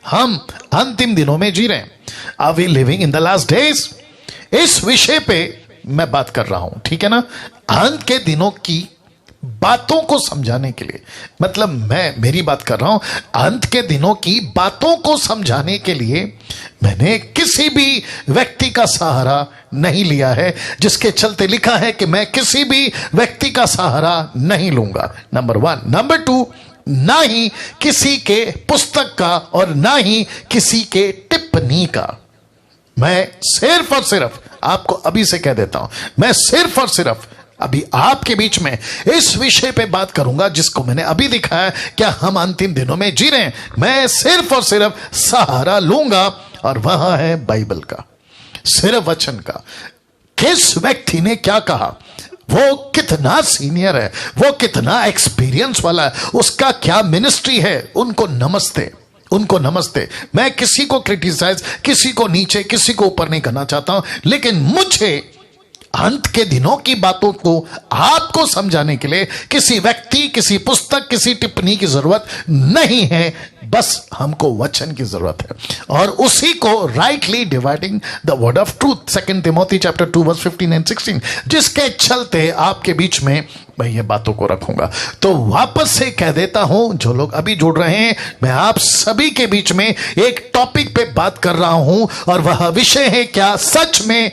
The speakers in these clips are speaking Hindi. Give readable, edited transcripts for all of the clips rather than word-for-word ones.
हम अंतिम दिनों में जी रहे हैं? Are we living in the last days? इस विषय पे मैं बात कर रहा हूं, ठीक है ना। अंत के दिनों की बातों को समझाने के लिए, मतलब मैं मेरी बात कर रहा हूं, अंत के दिनों की बातों को समझाने के लिए मैंने किसी भी व्यक्ति का सहारा नहीं लिया है, जिसके चलते लिखा है कि मैं किसी भी व्यक्ति का सहारा नहीं लूंगा, नंबर 1। नंबर 2, ना ही किसी के पुस्तक का और ना ही किसी के टिप्पणी का। मैं सिर्फ और सिर्फ आपको अभी से कह देता हूं, मैं सिर्फ और सिर्फ अभी आपके बीच में इस विषय पे बात करूंगा जिसको मैंने अभी दिखाया, क्या हम अंतिम दिनों में जी रहे हैं। मैं सिर्फ और सिर्फ सहारा लूंगा और वहां है बाइबल का, सिर्फ वचन का। किस व्यक्ति ने क्या कहा, वो कितना सीनियर है, वो कितना एक्सपीरियंस वाला है, उसका क्या मिनिस्ट्री है, उनको नमस्ते, उनको नमस्ते। मैं किसी को क्रिटिसाइज, किसी को नीचे, किसी को ऊपर नहीं करना चाहता हूं, लेकिन मुझे अंत के दिनों की बातों को आपको समझाने के लिए किसी व्यक्ति, किसी पुस्तक, किसी टिप्पणी की जरूरत नहीं है, बस हमको वचन की जरूरत है, और उसी को rightly dividing the word of truth, 2 Timothy chapter 2 verse 15 and 16, जिसके चलते आपके बीच में मैं ये बातों को रखूंगा। तो वापस से कह देता हूं, जो लोग अभी जुड़ रहे हैं, मैं आप सभी के बीच में एक टॉपिक पे बात कर रहा हूं, और वह विषय है, क्या सच में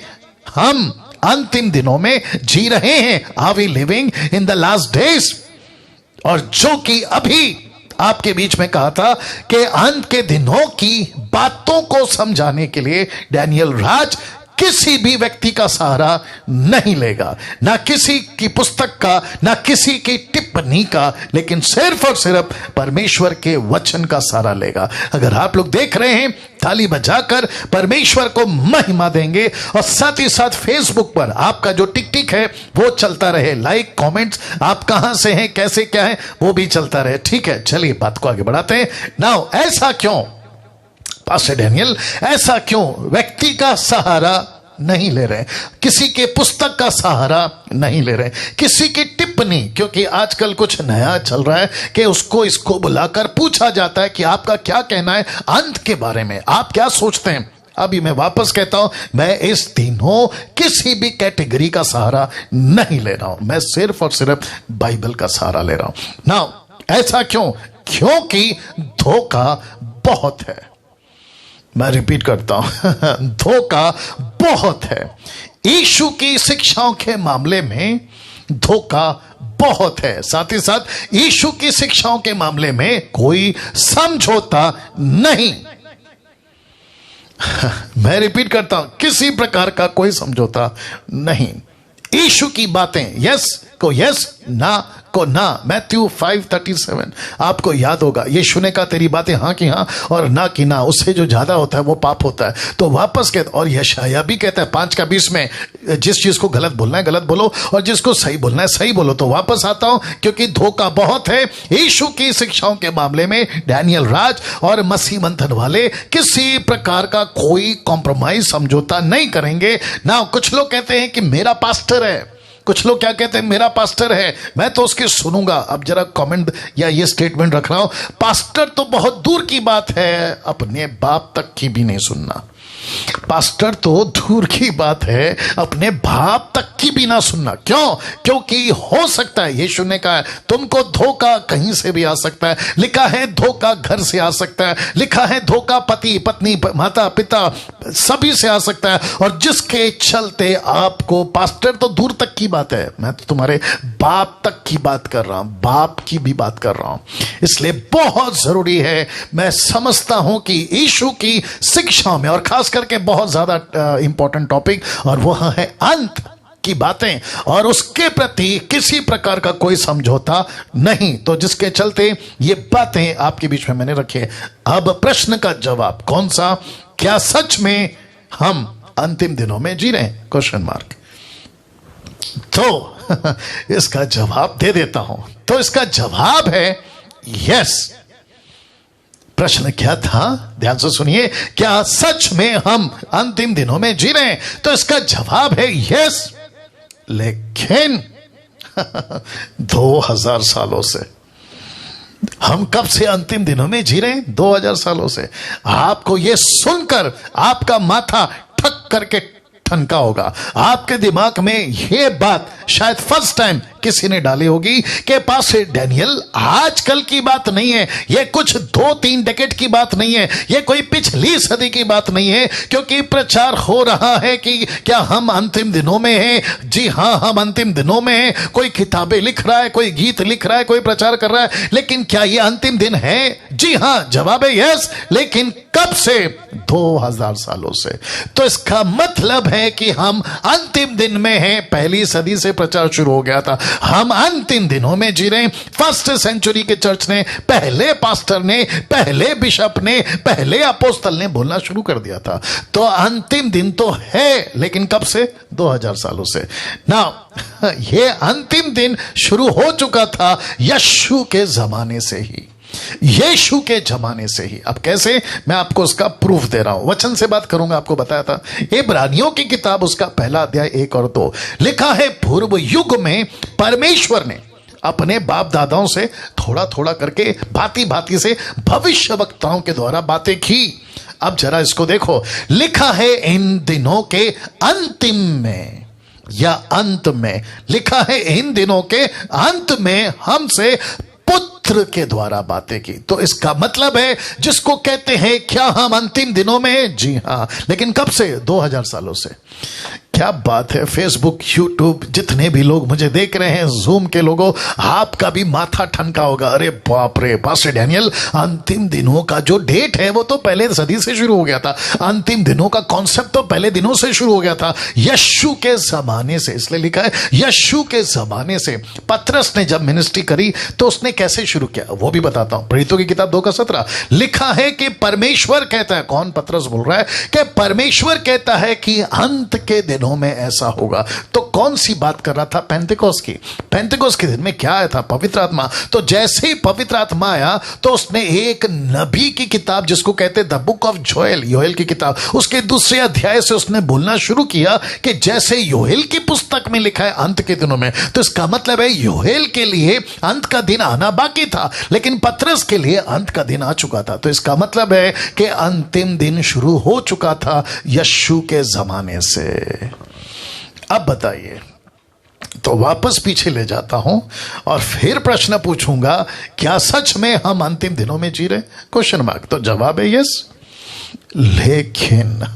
हम अंतिम दिनों में जी रहे हैं? Are we living in the last days? और जो कि अभी आपके बीच में कहा था कि अंत के दिनों की बातों को समझाने के लिए डैनियल राज किसी भी व्यक्ति का सहारा नहीं लेगा, ना किसी की पुस्तक का, ना किसी की टिप्पणी का, लेकिन सिर्फ और सिर्फ परमेश्वर के वचन का सहारा लेगा। अगर आप लोग देख रहे हैं, ताली बजाकर परमेश्वर को महिमा देंगे, और साथ ही साथ फेसबुक पर आपका जो टिक टिक है वो चलता रहे, लाइक कमेंट्स, आप कहां से हैं, कैसे क्या है, वो भी चलता रहे, ठीक है। चलिए बात को आगे बढ़ाते हैं। नाउ, ऐसा क्यों पास्टर डैनियल, ऐसा क्यों व्यक्ति का सहारा नहीं ले रहे, किसी के पुस्तक का सहारा नहीं ले रहे, किसी की टिप्पणी? क्योंकि आजकल कुछ नया चल रहा है कि उसको इसको बुलाकर पूछा जाता है कि आपका क्या कहना है अंत के बारे में, आप क्या सोचते हैं। अभी मैं वापस कहता हूं, मैं इस दिनों किसी भी कैटेगरी का सहारा नहीं ले रहा हूं, मैं सिर्फ और सिर्फ बाइबल का सहारा ले रहा हूं। नाउ, ऐसा क्यों? क्योंकि धोखा बहुत है। मैं रिपीट करता हूं, धोखा बहुत है। यीशु की शिक्षाओं के मामले में धोखा बहुत है, साथ ही साथ यीशु की शिक्षाओं के मामले में कोई समझौता नहीं। मैं रिपीट करता हूं, किसी प्रकार का कोई समझौता नहीं। यीशु की बातें यस को यस, ना को ना। मैथ्यू 5:37 आपको याद होगा, यीशु ने कहा तेरी बातें हाँ की हाँ और ना की ना, उससे जो ज्यादा होता है वो पाप होता है। तो वापस कहते, और यशाया भी कहता है 5:20 में, जिस चीज को गलत बोलना है गलत बोलो, और जिसको सही बोलना है सही बोलो। तो वापस आता हूं, क्योंकि धोखा बहुत है। यीशु की शिक्षाओं के मामले में डैनियल राज और मसीह मंथन वाले किसी प्रकार का कोई कॉम्प्रोमाइज, समझौता नहीं करेंगे ना। कुछ लोग कहते हैं कि मेरा पास्टर है, कुछ लोग क्या कहते हैं, मेरा पास्टर है, मैं तो उसकी सुनूंगा। अब जरा कमेंट या ये स्टेटमेंट रख रहा हूं, पास्टर तो बहुत दूर की बात है, अपने बाप तक की भी नहीं सुनना। पास्टर तो दूर की बात है, अपने बाप तक की भी ना सुनना। क्यों? क्योंकि हो सकता है, यीशु ने कहा तुमको धोखा कहीं से भी आ सकता है, लिखा है धोखा घर से आ सकता है, लिखा है धोखा पति पत्नी माता पिता सभी से आ सकता है। और जिसके चलते आपको, पास्टर तो दूर तक की बात है, मैं तो तुम्हारे बाप तक की बात कर रहा हूं, बाप की भी बात कर रहा हूं। इसलिए बहुत जरूरी है, मैं समझता हूं कि यीशु की शिक्षा में, और खास करके बहुत ज्यादा इंपॉर्टेंट टॉपिक, और वह है अंत की बातें, और उसके प्रति किसी प्रकार का कोई समझौता नहीं। तो जिसके चलते ये बातें आपके बीच में मैंने रखी है। अब प्रश्न का जवाब कौन सा, क्या सच में हम अंतिम दिनों में जी रहे हैं? Question mark. तो इसका जवाब दे देता हूं। तो इसका जवाब है यस। प्रश्न क्या था, ध्यान से सुनिए, क्या सच में हम अंतिम दिनों में जी रहे हैं? तो इसका जवाब है यस। लेकिन 2000 सालों से हम कब से अंतिम दिनों में जी रहे हैं? 2000 सालों से। आपको यह सुनकर आपका माथा ठक करके ठनका होगा। आपके दिमाग में यह बात शायद फर्स्ट टाइम किसी ने डाली होगी कि पास डैनियल आजकल की बात नहीं है, यह कुछ 2-3 डेकेड की बात नहीं है, यह कोई पिछली सदी की बात नहीं है, क्योंकि प्रचार हो रहा है कि क्या हम अंतिम दिनों में हैं। जी हां, हम अंतिम दिनों में हैं। कोई किताबें लिख रहा है, कोई गीत लिख रहा है, कोई प्रचार कर रहा है, लेकिन क्या यह अंतिम दिन है? जी हां, जवाब है यस। लेकिन कब से? 2000 सालों से। तो इसका मतलब है कि हम अंतिम दिन में हैं। पहली सदी से प्रचार शुरू हो गया था, हम अंतिम दिनों में जी रहे हैं। फर्स्ट सेंचुरी के चर्च ने, पहले पास्टर ने, पहले बिशप ने, पहले अपोस्तल ने बोलना शुरू कर दिया था। तो अंतिम दिन तो है, लेकिन कब से? 2000 सालों से ना। यह अंतिम दिन शुरू हो चुका था यीशु के जमाने से ही, यीशु के जमाने से ही। अब कैसे? मैं आपको उसका प्रूफ दे रहा हूं, वचन से बात करूंगा। आपको बताया था इब्रानियों की किताब, उसका पहला अध्याय 1 और 2 लिखा है, पूर्व युग में परमेश्वर ने अपने बाप दादाओं से थोड़ा थोड़ा करके भांति भांति से भविष्य वक्ताओं के द्वारा बातें की। अब जरा इसको देखो, लिखा है इन दिनों के अंतिम में या अंत में, लिखा है इन दिनों के अंत में हमसे पुत्र के द्वारा बातें की। तो इसका मतलब है, जिसको कहते हैं क्या हम अंतिम दिनों में? जी हां, लेकिन कब से? 2000 सालों से। क्या बात है। फेसबुक, यूट्यूब, जितने भी लोग मुझे देख रहे हैं, जूम के लोगों, आपका भी माथा ठनका होगा। अरे बाप रे, पास्टर डैनियल, अंतिम दिनों का जो डेट है वो तो पहले सदी से शुरू हो गया था। अंतिम दिनों का कॉन्सेप्ट तो पहले दिनों से शुरू हो गया था, यीशु के जमाने से। इसलिए लिखा है यीशु के जमाने से। पतरस ने जब मिनिस्ट्री करी तो उसने कैसे शुरू किया वो भी बताता हूं। प्रेरितों की किताब 2:17 लिखा है कि परमेश्वर कहता है, कौन? पतरस बोल रहा है कि परमेश्वर कहता है कि अंत के दिनों में ऐसा होगा। तो कौन सी बात कर रहा था? पेंतेकोस्त की। पेंतेकोस्त के दिन में क्या आया था? पवित्र आत्मा। तो जैसे ही पवित्र आत्मा आया तो उसने एक नबी की किताब, जिसको कहते द बुक ऑफ जोएल, योएल की किताब, उसके 2 अध्याय से उसने बोलना शुरू किया कि जैसे योएल की पुस्तक में लिखा है अंत के दिनों में, तो इसका मतलब है योएल के लिए अंत का दिन आना बाकी था, लेकिन पतरस के लिए अंत का दिन आ चुका था। तो इसका मतलब है कि अंतिम दिन शुरू हो चुका था यीशु के जमाने से। अब बताइए, तो वापस पीछे ले जाता हूं और फिर प्रश्न पूछूंगा, क्या सच में हम अंतिम दिनों में जी रहे? Question mark. तो जवाब है यस, लेकिन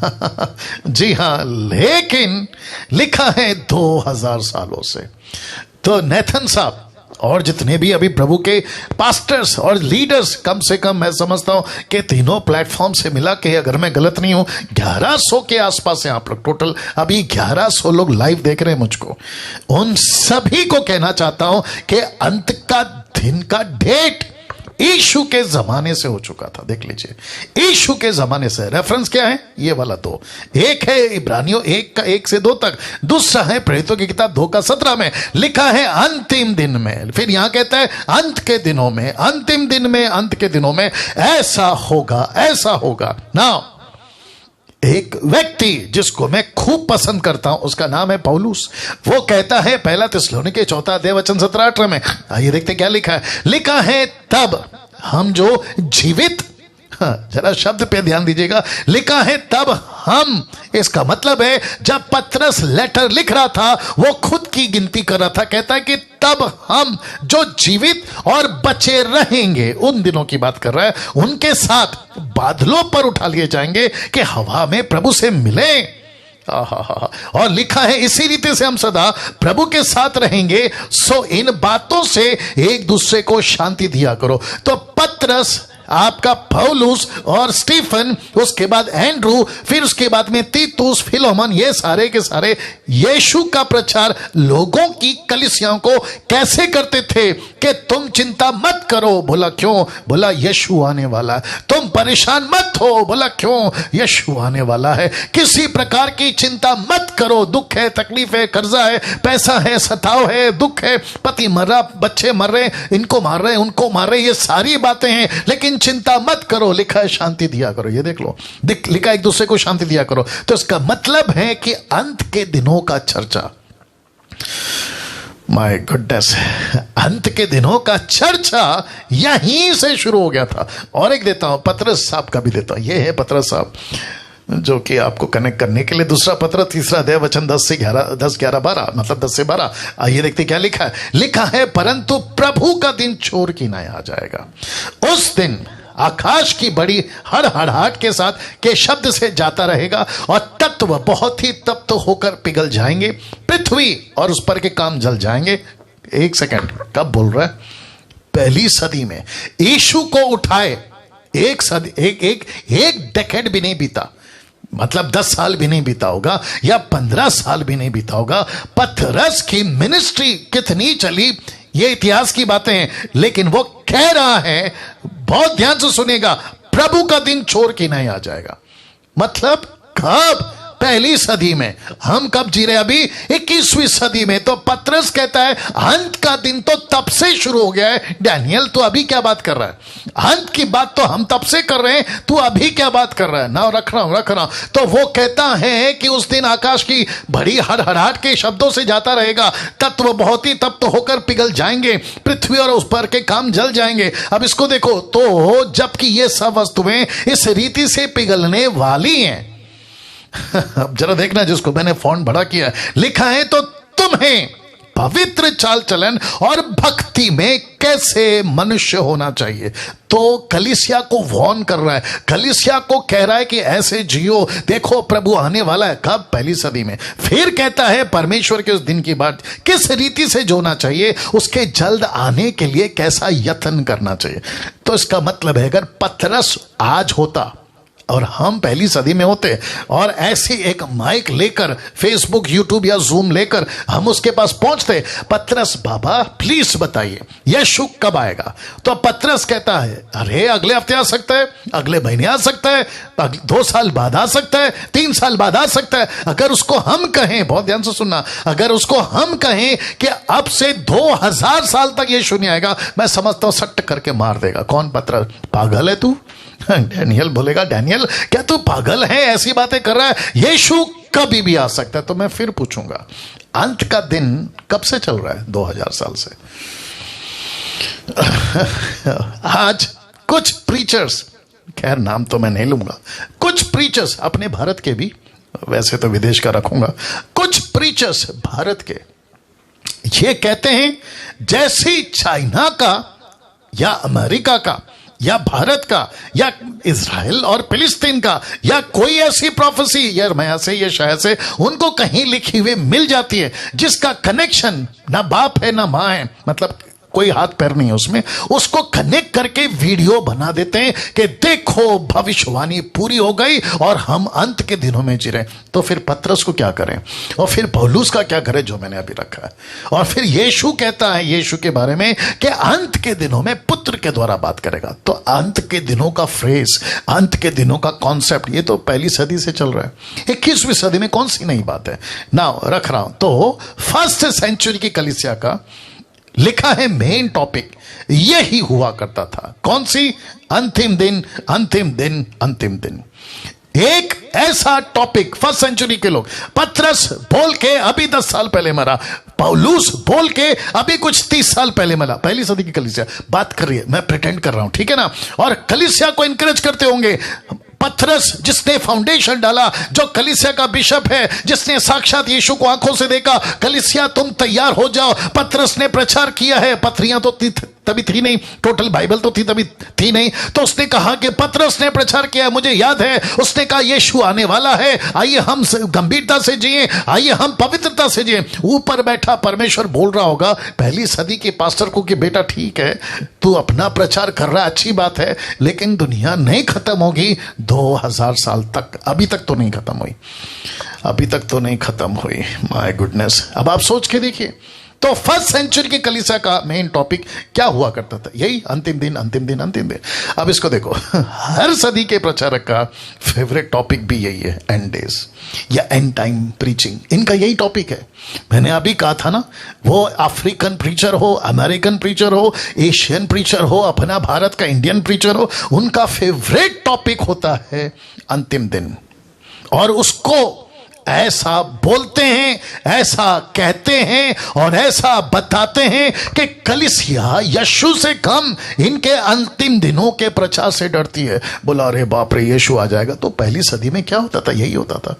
जी हां, लेकिन लिखा है 2000 सालों से। तो नेथन साहब और जितने भी अभी प्रभु के पास्टर्स और लीडर्स, कम से कम मैं समझता हूं कि तीनों प्लेटफॉर्म से मिला के, अगर मैं गलत नहीं हूं, 1100 के आसपास हैं आप लोग टोटल। अभी 1100 लोग लाइव देख रहे हैं मुझको। उन सभी को कहना चाहता हूं कि अंत का दिन का डेट यीशु के जमाने से हो चुका था। देख लीजिए, यीशु के जमाने से। रेफरेंस क्या है? ये वाला 2। एक है इब्रानियों 1 का 1 से 2 तक, दूसरा है प्रेरितों की किताब 2:17 में लिखा है अंतिम दिन में। फिर यहां कहता है अंत के दिनों में, अंतिम दिन में, अंत के दिनों में ऐसा होगा, ऐसा होगा ना। एक व्यक्ति जिसको मैं खूब पसंद करता हूं, उसका नाम है पौलुस। वो कहता है, पहला थिस्सलुनीके 4 अध्याय वचन 17-18 में, आइए देखते क्या लिखा है। लिखा है तब हम जो जीवित, जरा शब्द पे ध्यान दीजिएगा, लिखा है तब हम। इसका मतलब है जब पतरस लेटर लिख रहा था वो खुद की गिनती कर रहा था। कहता है कि तब हम जो जीवित और बचे रहेंगे, उन दिनों की बात कर रहा है, उनके साथ बादलों पर उठा लिए जाएंगे कि हवा में प्रभु से मिले। और लिखा है इसी रीति से हम सदा प्रभु के साथ रहेंगे, सो इन बातों से एक दूसरे को शांति दिया करो। तो पतरस, आपका पौलुस और स्टीफन, उसके बाद एंड्रू, फिर उसके बाद में तीतुस, फिलोमन, ये सारे के सारे यीशु का प्रचार लोगों की कलीसियाओं को कैसे करते थे कि तुम चिंता मत करो। बोला क्यों? बोला यीशु आने वाला है। तुम परेशान मत हो। बोला क्यों? यीशु आने वाला है। किसी प्रकार की चिंता मत करो। दुख है, तकलीफ है, कर्जा है, पैसा है, सताव है, दुख है, पति मर रहा, बच्चे मर रहे, इनको मार रहे, उनको मार रहे, ये सारी बातें हैं, लेकिन चिंता मत करो। लिखा है शांति दिया करो। ये देख लो, लिखा एक दूसरे को शांति दिया करो। तो इसका मतलब है कि अंत के दिनों का चर्चा माय गुडनेस, अंत के दिनों का चर्चा यहीं से शुरू हो गया था। और एक देता हूं, पतरस साहब का भी देता हूं। ये है पतरस साहब, जो कि आपको कनेक्ट करने के लिए दूसरा पत्र, तीसरा अध्याय, वचन 10 से 11, 10, 11, 12, मतलब 10 से 12। आइए देखते क्या लिखा है। लिखा है, परंतु प्रभु का दिन चोर की नाई आ जाएगा। उस दिन आकाश की बड़ी हड़हड़ाहट के साथ के शब्द से जाता रहेगा और तत्व बहुत ही तप्त होकर पिघल जाएंगे, पृथ्वी और उस पर के काम जल जाएंगे। एक सेकंड, कब बोल रहा है? पहली सदी में यीशु को उठाए एक सदी, एक डेकेड भी नहीं बीता, मतलब 10 साल भी नहीं बीता होगा या 15 साल भी नहीं बीता होगा। पतरस की मिनिस्ट्री कितनी चली, ये इतिहास की बातें हैं, लेकिन वो कह रहा है, बहुत ध्यान से सुनेगा, प्रभु का दिन चोर की नहीं आ जाएगा। मतलब कब? पहली सदी में। हम कब जी रहे? अभी 21वीं सदी में। तो पतरस कहता है अंत का दिन तो तब से शुरू हो गया है। डैनियल तो अभी क्या बात कर रहा है? अंत की बात तो हम तब से कर रहे हैं, तू अभी क्या बात कर रहा है? ना रख रहा हूं। तो वो कहता है कि उस दिन आकाश की बड़ी हड़हड़ाहट के शब्दों से जाता रहेगा, तत्व बहुत ही तप्त होकर पिघल जाएंगे, पृथ्वी और उस पर के काम जल जाएंगे। अब इसको देखो, तो जबकि ये सब वस्तुएं इस रीति से पिघलने वाली हैं। अब जरा देखना, जिसको मैंने फॉन्ट बड़ा किया है, लिखा है, तो तुम्हें पवित्र चाल चलन और भक्ति में कैसे मनुष्य होना चाहिए। तो कलीसिया को वॉर्न कर रहा है, कलीसिया को कह रहा है कि ऐसे जियो, देखो प्रभु आने वाला है। कब? पहली सदी में। फिर कहता है परमेश्वर के उस दिन की बात, किस रीति से जोना चाहिए, उसके जल्द आने के लिए कैसा यत्न करना चाहिए। तो इसका मतलब है, अगर पतरस आज होता और हम पहली सदी में होते और ऐसी एक माइक लेकर, फेसबुक, यूट्यूब या जूम लेकर हम उसके पास पहुंचते, पतरस बाबा प्लीज बताइए यीशु कब आएगा? तो पतरस कहता है, अरे अगले हफ्ते आ सकता है, अगले महीने आ सकता है, 2 साल बाद आ सकता है, 3 साल बाद आ सकता है। अगर उसको हम कहें, बहुत ध्यान से सुनना, अगर उसको हम कहें कि अब से 2000 साल तक यीशु नहीं आएगा, मैं समझता हूं सट्ट करके मार देगा। कौन? पतरस। पागल है तू? डैनियल बोलेगा, डैनियल क्या तू पागल है, ऐसी बातें कर रहा है? यीशु कभी भी आ सकता है। तो मैं फिर पूछूंगा, अंत का दिन कब से चल रहा है? 2000 साल से। आज कुछ प्रीचर्स, खैर नाम तो मैं नहीं लूंगा, कुछ प्रीचर्स अपने भारत के भी, वैसे तो विदेश का रखूंगा, कुछ प्रीचर्स भारत के ये कहते हैं जैसी चाइना का या अमेरिका का या भारत का या इजराइल और फिलिस्तीन का या कोई ऐसी प्रोफेसी यिर्मयाह से या शायद से उनको कहीं लिखी हुई मिल जाती है, जिसका कनेक्शन ना बाप है ना मां है, मतलब कोई हाथ पैर नहीं है उसमें, उसको कनेक्ट करके वीडियो बना देते हैं कि देखो भविष्यवाणी पूरी हो गई और हम अंत के दिनों में जी रहे। तो फिर पतरस को क्या करें और फिर पौलुस का क्या करें, जो मैंने अभी रखा है। और फिर यीशु कहता है यीशु के बारे में कि अंत के दिनों में पुत्र के द्वारा बात करेगा। तो अंत के दिनों का फ्रेज, अंत के दिनों का कॉन्सेप्ट, ये तो पहली सदी से चल रहा है। 21वीं सदी में कौन सी नई बात है ना रख रहा हूं। तो फर्स्ट सेंचुरी की कलीसिया का लिखा है मेन टॉपिक यही हुआ करता था। कौन सी? अंतिम दिन, अंतिम दिन, अंतिम दिन। एक ऐसा टॉपिक फर्स्ट सेंचुरी के लोग, पतरस बोल के अभी 10 साल पहले मरा, पौलुस बोल के अभी कुछ 30 साल पहले मरा। पहली सदी की कलीसिया बात कर रही है, मैं प्रिटेंड कर रहा हूं, ठीक है ना। और कलीसिया को इंकरेज करते होंगे। पतरस जिसने फाउंडेशन डाला, जो कलीसिया का बिशप है, जिसने साक्षात यीशु को आंखों से देखा, कलीसिया तुम तैयार हो जाओ, पतरस ने प्रचार किया है। पत्रियां तो तभी थी नहीं, टोटल बाइबल तो तभी थी नहीं। तो उसने कहा कि पतरस ने प्रचार किया, मुझे याद है, उसने कहा यीशु आने वाला है, आइए हम गंभीरता से जिए, आइए हम पवित्रता से जिए। ऊपर बैठा परमेश्वर बोल रहा होगा पहली सदी के पास्टर को कि बेटा ठीक है, तू अपना प्रचार कर रहा है, अच्छी बात है, लेकिन दुनिया नहीं खत्म होगी 2000 साल तक। अभी तक तो नहीं खत्म हुई, अभी तक तो नहीं खत्म हुई। My goodness. अब आप सोच के देखिए, तो फर्स्ट सेंचुरी की कलीसिया का मेन टॉपिक क्या हुआ करता था? यही अंतिम दिन, अंतिम दिन, अंतिम दिन। अब इसको देखो, हर सदी के प्रचारक का फेवरेट टॉपिक भी यही है, एंड डेज या एंड टाइम प्रीचिंग। इनका यही टॉपिक है। मैंने अभी कहा था ना, वो अफ्रीकन प्रीचर हो, अमेरिकन प्रीचर हो, एशियन प्रीचर हो, अपना भारत का इंडियन प्रीचर हो, उनका फेवरेट टॉपिक होता है अंतिम दिन। और उसको ऐसा बोलते हैं, ऐसा कहते हैं और ऐसा बताते हैं कि कलीसिया यीशु से कम इनके अंतिम दिनों के प्रचार से डरती है। बोला अरे बाप रे यीशु आ जाएगा। तो पहली सदी में क्या होता था? यही होता था।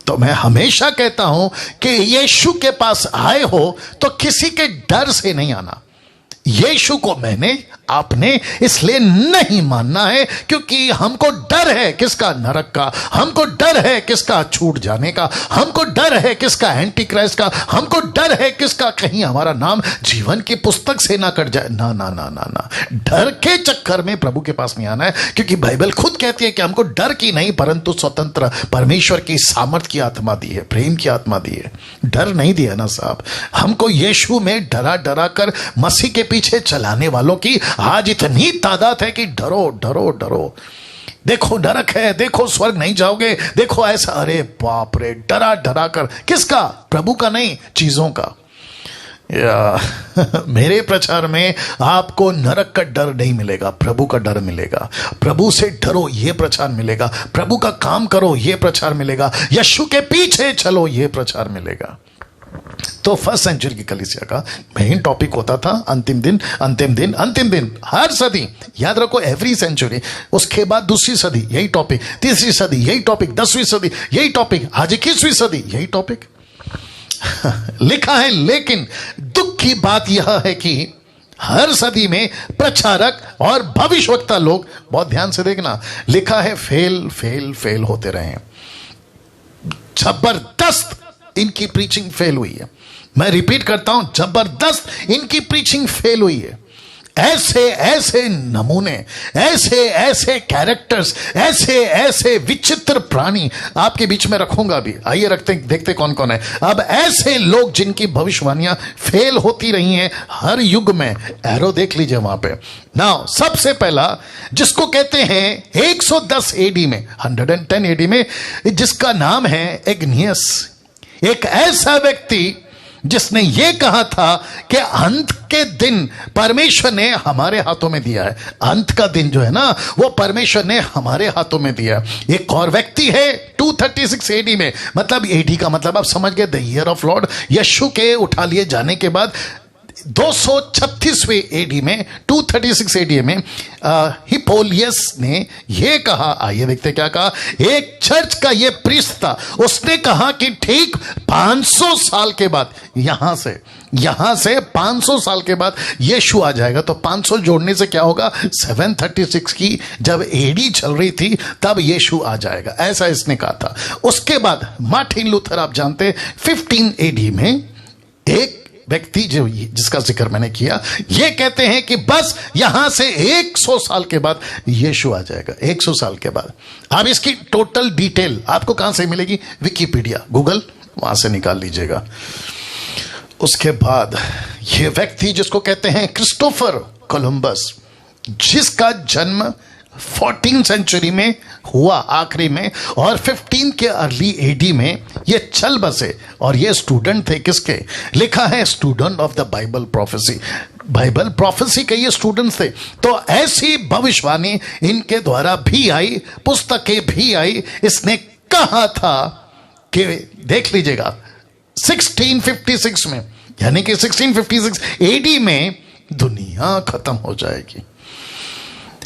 तो मैं हमेशा कहता हूं कि यीशु के पास आए हो तो किसी के डर से नहीं आना। यीशु को मैंने आपने इसलिए नहीं मानना है क्योंकि हमको डर है किसका? नरक का। हमको डर है किसका? छूट जाने का। हमको डर है किसका? एंटी क्राइस्ट का। हमको डर है किसका? कहीं हमारा नाम जीवन की पुस्तक से ना कट जाए। ना ना ना ना ना, डर के चक्कर में प्रभु के पास नहीं आना है, क्योंकि बाइबल खुद कहती है कि हमको डर की नहीं परंतु स्वतंत्र परमेश्वर की सामर्थ्य की आत्मा दी है, प्रेम की आत्मा दी है। डर नहीं दिया ना साहब। हमको यीशु में डरा डरा कर मसीह के पीछे चलाने वालों की आज इतनी तादाद है कि डरो डरो डरो। देखो नरक है, देखो स्वर्ग नहीं जाओगे, देखो ऐसा। अरे बाप रे, डरा डरा कर। किसका? प्रभु का नहीं, चीजों का। या मेरे प्रचार में आपको नरक का डर नहीं मिलेगा, प्रभु का डर मिलेगा। प्रभु से डरो, यह प्रचार मिलेगा। प्रभु का काम करो, यह प्रचार मिलेगा। यीशु के पीछे चलो, यह प्रचार मिलेगा। तो फर्स्ट सेंचुरी की कलीसिया का मेन टॉपिक होता था अंतिम दिन, अंतिम दिन, अंतिम दिन। हर सदी, याद रखो, एवरी सेंचुरी। उसके बाद दूसरी सदी यही टॉपिक, तीसरी सदी यही टॉपिक, 10वीं सदी यही टॉपिक, आज 21वीं सदी यही टॉपिक लिखा है। लेकिन दुख की बात यह है कि हर सदी में प्रचारक और भविष्यवक्ता लोग, बहुत ध्यान से देखना, लिखा है फेल फेल फेल होते रहे। जबरदस्त इनकी प्रीचिंग फेल हुई है। मैं रिपीट करता हूं, जबरदस्त इनकी प्रीचिंग फेल हुई है। ऐसे ऐसे नमूने, ऐसे ऐसे कैरेक्टर्स, ऐसे ऐसे विचित्र प्राणी आपके बीच में रखूंगा भी। आइए रखते देखते कौन कौन है। अब ऐसे लोग जिनकी भविष्यवाणियां फेल होती रही हैं हर युग में, एरो देख लीजिए वहां पे। नाउ सबसे पहला जिसको कहते हैं 110 एडी में, 110 एडी में, जिसका नाम है एग्नियस। एक ऐसा व्यक्ति जिसने यह कहा था कि अंत के दिन परमेश्वर ने हमारे हाथों में दिया है। अंत का दिन जो है ना, वो परमेश्वर ने हमारे हाथों में दिया है। एक और व्यक्ति है 236 एडी में, मतलब एडी का मतलब आप समझ गए, द ईयर ऑफ लॉर्ड। यीशु के उठा लिए जाने के बाद 236वें एडी में, 236 एडी में हिप्पोलियस ने यह कहा। आइए देखते क्या कहा। एक चर्च का यह प्रीस्ट था, उसने कहा कि ठीक 500 साल के बाद, यहां से 500 साल के बाद यीशु आ जाएगा। तो 500 जोड़ने से क्या होगा? 736 की जब एडी चल रही थी तब यीशु आ जाएगा, ऐसा इसने कहा था। उसके बाद मार्टिन लूथर, आप जानते, 15 एडी में एक व्यक्ति जिसका जिक्र मैंने किया, ये कहते हैं कि बस यहां से 100 साल के बाद यीशु आ जाएगा। 100 साल के बाद। अब इसकी टोटल डिटेल आपको कहां से मिलेगी? विकिपीडिया, गूगल, वहां से निकाल लीजिएगा। उसके बाद ये व्यक्ति जिसको कहते हैं क्रिस्टोफर कोलंबस, जिसका जन्म 14th सेंचुरी में हुआ आखिरी में, और 15 के अर्ली एडी में ये चल बसे। और ये स्टूडेंट थे किसके? लिखा है student of the Bible prophecy. Bible prophecy के ये स्टूडेंट्स थे। तो ऐसी भविष्यवाणी इनके द्वारा भी आई, पुस्तकें भी आई। इसने कहा था कि देख लीजिएगा 1656 में, यानी कि 1656 एडी में दुनिया खत्म हो जाएगी।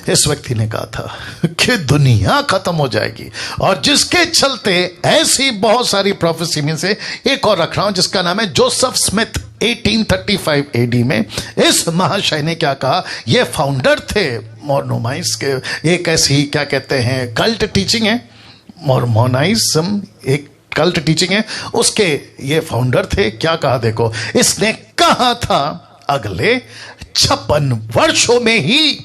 इस व्यक्ति ने कहा था कि दुनिया खत्म हो जाएगी। और जिसके चलते ऐसी बहुत सारी प्रोफेसी में से एक और रख रहा हूं, जिसका नाम है जोसेफ स्मिथ। 1835 एडी में इस महाशय ने क्या कहा? ये फाउंडर थे मॉर्मोनाइज के, एक ऐसी क्या कहते हैं कल्ट टीचिंग है, मॉर्मोनाइज्म एक कल्ट टीचिंग है, उसके ये फाउंडर थे। क्या कहा देखो, इसने कहा था अगले 56 वर्षों में ही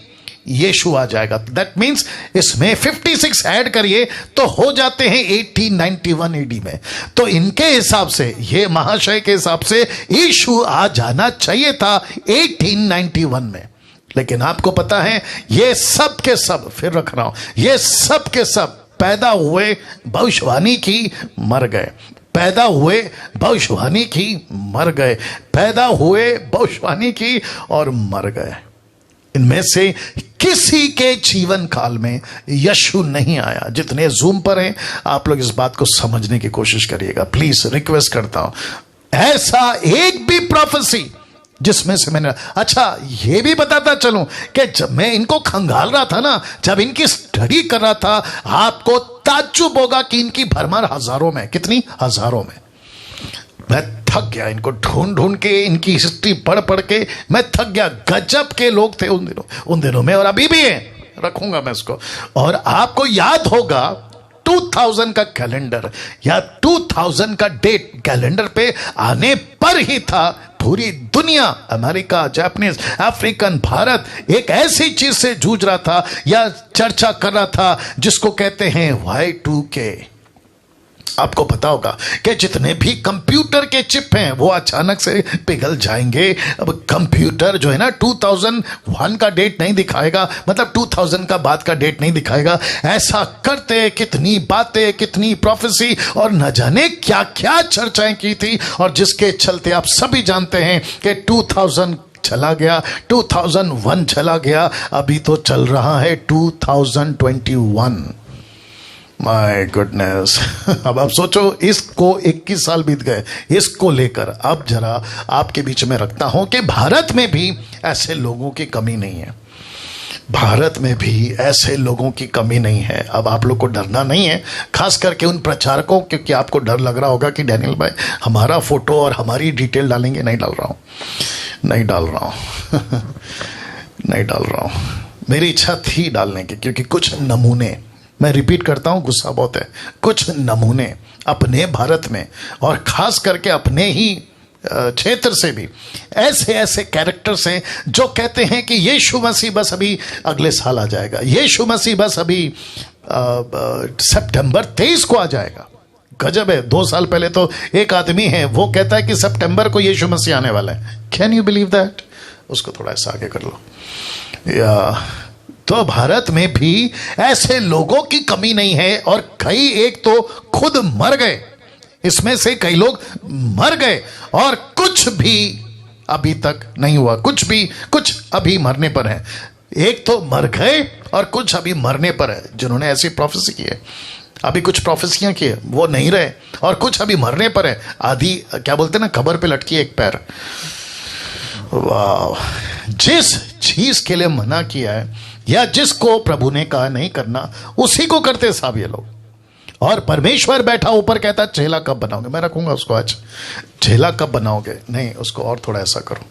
यीशु आ जाएगा। दैट मीन्स इसमें 56 ऐड करिए तो हो जाते हैं 1891 एडी में। तो इनके हिसाब से, ये महाशय के हिसाब से, यीशु आ जाना चाहिए था 1891 में। लेकिन आपको पता है ये सब के सब, फिर रख रहा हूं, ये सब के सब पैदा हुए भविष्यवाणी की, मर गए। पैदा हुए भविष्यवाणी की, मर गए। पैदा हुए भविष्यवाणी की और मर गए। इनमें से किसी के जीवन काल में यीशु नहीं आया। जितने जूम पर हैं आप लोग इस बात को समझने की कोशिश करिएगा, प्लीज रिक्वेस्ट करता हूं। ऐसा एक भी प्रोफेसी जिसमें से मैंने, अच्छा ये भी बताता चलूं कि जब मैं इनको खंगाल रहा था ना, जब इनकी स्टडी कर रहा था, आपको ताज्जुब होगा कि इनकी भरमार हजारों में, कितनी हजारों में। मैं थक गया इनको ढूंढ ढूंढ के, इनकी हिस्ट्री पढ़ पढ़ के मैं थक गया। गजब के लोग थे उन दिनों में, और अभी भी है, रखूंगा मैं इसको। और आपको याद होगा 2000 का कैलेंडर या 2000 का डेट कैलेंडर पे आने पर ही था पूरी दुनिया, अमेरिका, जापानीज, अफ्रीकन, भारत एक ऐसी चीज से जूझ रहा था या चर्चा कर रहा था जिसको कहते हैं Y2K। आपको पता होगा कि जितने भी कंप्यूटर के चिप हैं वो अचानक से पिघल जाएंगे। अब कंप्यूटर जो है ना 2001 का डेट नहीं दिखाएगा, मतलब 2000 का बाद का डेट नहीं दिखाएगा। ऐसा करते कितनी बातें, कितनी प्रोफेसी और न जाने क्या क्या चर्चाएं की थी, और जिसके चलते आप सभी जानते हैं कि 2000 चला गया, 2001 चला गया, अभी तो चल रहा है 2021। My goodness. अब आप सोचो, इसको 21 साल बीत गए, इसको लेकर अब जरा आपके बीच में रखता हूं कि भारत में भी ऐसे लोगों की कमी नहीं है। भारत में भी ऐसे लोगों की कमी नहीं है। अब आप लोग को डरना नहीं है, खास करके उन प्रचारकों, क्योंकि आपको डर लग रहा होगा कि डैनियल भाई हमारा फोटो और हमारी डिटेल डालेंगे। नहीं डाल रहा हूं, नहीं डाल रहा हूं नहीं डाल रहा हूं। मेरी इच्छा थी डालने की, क्योंकि कुछ नमूने, मैं रिपीट करता हूं, गुस्सा बहुत है, कुछ नमूने अपने भारत में और खास करके अपने ही क्षेत्र से भी ऐसे ऐसे कैरेक्टर्स हैं जो कहते हैं कि यीशु मसीह बस अभी अगले साल आ जाएगा, यीशु मसीह बस अभी सितंबर 23 को आ जाएगा। गजब है, 2 साल पहले तो एक आदमी है वो कहता है कि सितंबर को यीशु मसीह आने वाला है। Can you believe that? उसको थोड़ा ऐसा आगे कर लो। या तो भारत में भी ऐसे लोगों की कमी नहीं है, और कई एक तो खुद मर गए, इसमें से कई लोग मर गए और कुछ भी अभी तक नहीं हुआ, कुछ अभी मरने पर है। एक तो मर गए और कुछ अभी मरने पर है, जिन्होंने ऐसी प्रोफेसी की है। अभी कुछ प्रोफेसियां की है, वो नहीं रहे, और कुछ अभी मरने पर है। आधी क्या बोलते ना, कब्र पे लटकी है एक पैर। वाह! जिस चीज के लिए मना किया है या जिसको प्रभु ने कहा नहीं करना, उसी को करते साहब ये लोग। और परमेश्वर बैठा ऊपर कहता चेला कब बनाओगे? मैं रखूंगा उसको आज, चेला कब बनाओगे? नहीं, उसको और थोड़ा ऐसा करो,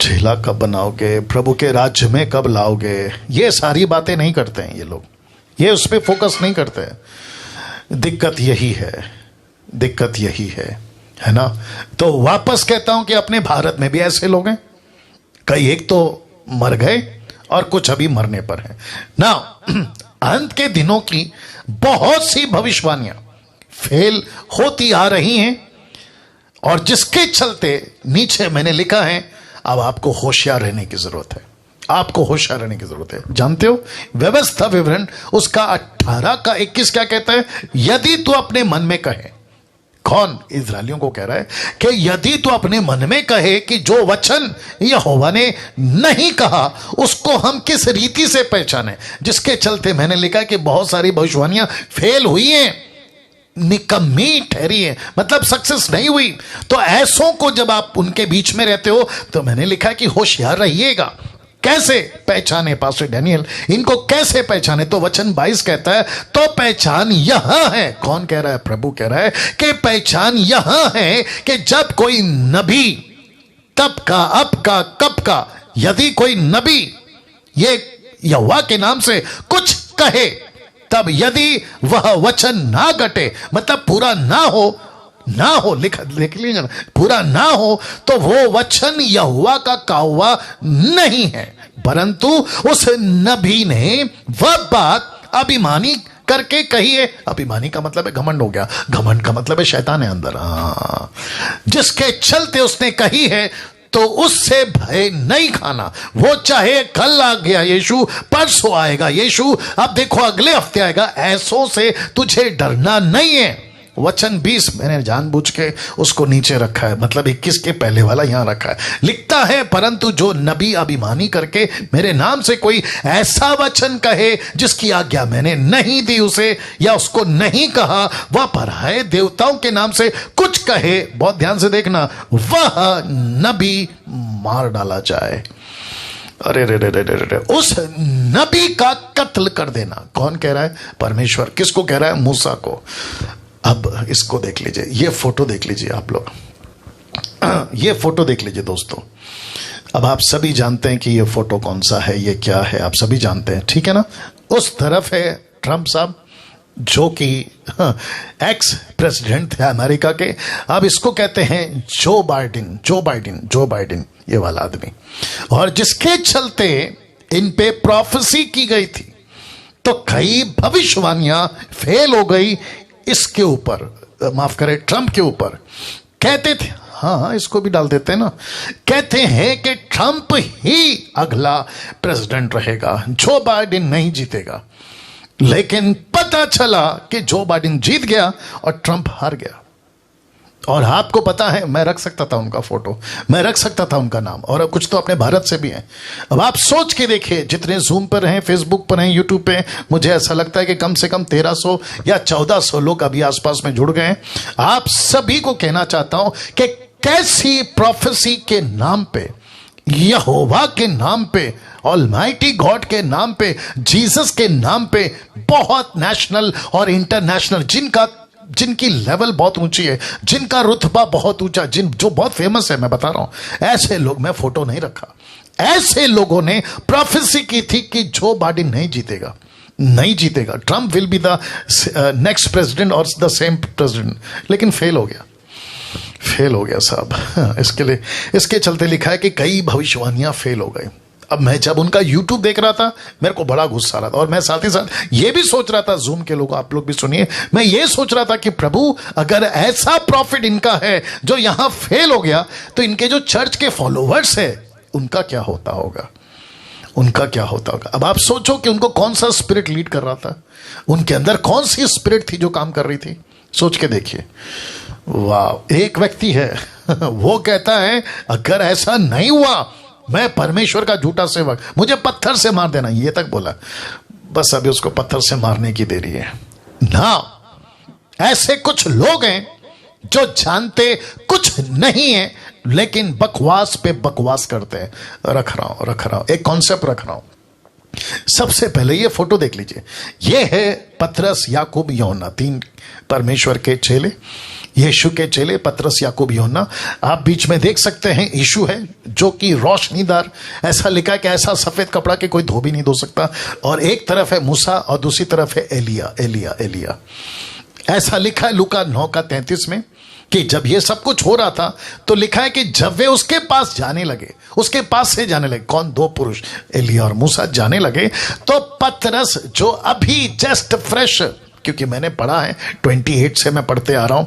चेला कब बनाओगे, प्रभु के राज्य में कब लाओगे? ये सारी बातें नहीं करते हैं ये लोग, ये उस पर फोकस नहीं करते हैं। दिक्कत यही है ना। तो वापस कहता हूं कि अपने भारत में भी ऐसे लोग हैं, कई एक तो मर गए और कुछ अभी मरने पर हैं ना। अंत के दिनों की बहुत सी भविष्यवाणियां फेल होती आ रही हैं, और जिसके चलते नीचे मैंने लिखा है, अब आपको होशियार रहने की जरूरत है, आपको होशियार रहने की जरूरत है। जानते हो व्यवस्था विवरण उसका 18 का 21 क्या कहता है? यदि तू अपने मन में कहे, कौन? इस्राएलियों को कह रहा है कि यदि तू अपने मन में कहे कि जो वचन यहोवा ने नहीं कहा उसको हम किस रीति से पहचाने, जिसके चलते मैंने लिखा कि बहुत सारी भविष्यवाणियां फेल हुई हैं, निकम्मी ठहरी है, मतलब सक्सेस नहीं हुई। तो ऐसों को जब आप उनके बीच में रहते हो तो मैंने लिखा कि होशियार रहिएगा। कैसे पहचाने पास्टर डैनियल, इनको कैसे पहचाने? तो वचन 22 कहता है, तो पहचान यहां है। कौन कह रहा है? प्रभु कह रहा है कि पहचान यहां है कि जब कोई नबी, तब का, अब का, कब का, यदि कोई नबी ये यहोवा के नाम से कुछ कहे, तब यदि वह वचन ना घटे, मतलब पूरा ना हो, लिख लीजिए, पूरा ना हो, तो वो वचन यहोवा का कहा हुआ नहीं है, परंतु उस नबी ने वह बात अभिमानी करके कही है। अभिमानी का मतलब है घमंड हो गया, घमंड का मतलब है शैतान है अंदर, जिसके चलते उसने कही है, तो उससे भय नहीं खाना। वो चाहे कल आ गया यीशु, परसों आएगा यीशु, अब देखो अगले हफ्ते आएगा, ऐसों से तुझे डरना नहीं है। वचन 20 मैंने जानबूझ के उसको नीचे रखा है, मतलब 21 के पहले वाला यहां रखा है। लिखता है, परंतु जो नबी अभिमानी करके मेरे नाम से कोई ऐसा वचन कहे जिसकी आज्ञा मैंने नहीं दी उसे, या उसको नहीं कहा, वह पराये देवताओं के नाम से कुछ कहे, बहुत ध्यान से देखना, वह नबी मार डाला जाए। अरे रे रे रे रे रे, उस नबी का कत्ल कर देना। कौन कह रहा है? परमेश्वर। किसको कह रहा है? मूसा को। अब इसको देख लीजिए, ये फोटो देख लीजिए आप लोग, ये फोटो देख लीजिए दोस्तों। अब आप सभी जानते हैं कि ये फोटो कौन सा है, ये क्या है, आप सभी जानते हैं, ठीक है ना। उस तरफ है ट्रंप साहब, जो कि एक्स प्रेसिडेंट थे अमेरिका के। अब इसको कहते हैं जो बाइडेन, ये वाला आदमी, और जिसके चलते इन पे प्रोफेसी की गई थी, तो कई भविष्यवाणियां फेल हो गई इसके ऊपर, माफ करें ट्रंप के ऊपर। कहते थे, हाँ इसको भी डाल देते हैं ना, कहते हैं कि ट्रंप ही अगला प्रेसिडेंट रहेगा, जो बाइडेन नहीं जीतेगा। लेकिन पता चला कि जो बाइडेन जीत गया और ट्रंप हार गया। और आपको पता है, मैं रख सकता था उनका फोटो, मैं रख सकता था उनका नाम, और कुछ तो अपने भारत से भी है। अब आप सोच के देखिए, जितने जूम पर हैं, फेसबुक पर हैं, यूट्यूब पे, मुझे ऐसा लगता है कि कम से कम 1300 या 1400 लोग अभी आसपास में जुड़ गए हैं। आप सभी को कहना चाहता हूं कि कैसी प्रोफेसी के नाम पे, यहोवा के नाम पे, ऑलमाइटी गॉड के नाम पे, जीसस के नाम पे, बहुत नेशनल और इंटरनेशनल, जिनकी लेवल बहुत ऊंची है, जिनका रुतबा बहुत ऊंचा, जो बहुत फेमस है, मैं बता रहा हूं, ऐसे लोग, मैं फोटो नहीं रखा, ऐसे लोगों ने प्रोफेसी की थी कि जो बाइडेन नहीं जीतेगा, Trump will be the next president और द सेम प्रेसिडेंट। लेकिन फेल हो गया साहब। इसके चलते लिखा है कि कई भविष्यवाणियां फेल हो गई। अब मैं जब उनका YouTube देख रहा था, मेरे को बड़ा गुस्सा आ रहा था, और मैं साथ ही साथ ये भी सोच रहा था, जूम के लोग, आप लोग भी सुनिए, मैं ये सोच रहा था कि प्रभु, अगर ऐसा प्रॉफिट इनका है जो यहां फेल हो गया, तो इनके जो चर्च के फॉलोवर्स है उनका क्या होता होगा। अब आप सोचो कि उनको कौन सा स्पिरिट लीड कर रहा था, उनके अंदर कौन सी स्पिरिट थी जो काम कर रही थी। सोच के देखिए। वाह, एक व्यक्ति है वो कहता है, अगर ऐसा नहीं हुआ, मैं परमेश्वर का झूठा सेवक, मुझे पत्थर से मार देना, ये तक बोला। बस अभी उसको पत्थर से मारने की देरी है ना। ऐसे कुछ लोग हैं जो जानते कुछ नहीं है, लेकिन बकवास पे बकवास करते हैं। रख रहा हूं एक कॉन्सेप्ट रख रहा हूं। सबसे पहले ये फोटो देख लीजिए, ये है पतरस, याकूब, यूहन्ना, 3 परमेश्वर के चेले, यीशु के चेले, पतरस, याकूब, यूहन्ना। आप बीच में देख सकते हैं यीशु है, जो कि रोशनीदार, ऐसा लिखा है कि ऐसा सफेद कपड़ा के कोई धो भी नहीं धो सकता। और एक तरफ है मूसा और दूसरी तरफ है एलिया। ऐसा लिखा है लूका 9:33 में, कि जब ये सब कुछ हो रहा था, तो लिखा है कि जब वे उसके पास जाने लगे, कौन? 2 पुरुष, एलिया और मूसा, जाने लगे, तो पतरस, जो अभी जस्ट फ्रेश, क्योंकि मैंने पढ़ा है, 28 से मैं पढ़ते आ रहा हूं,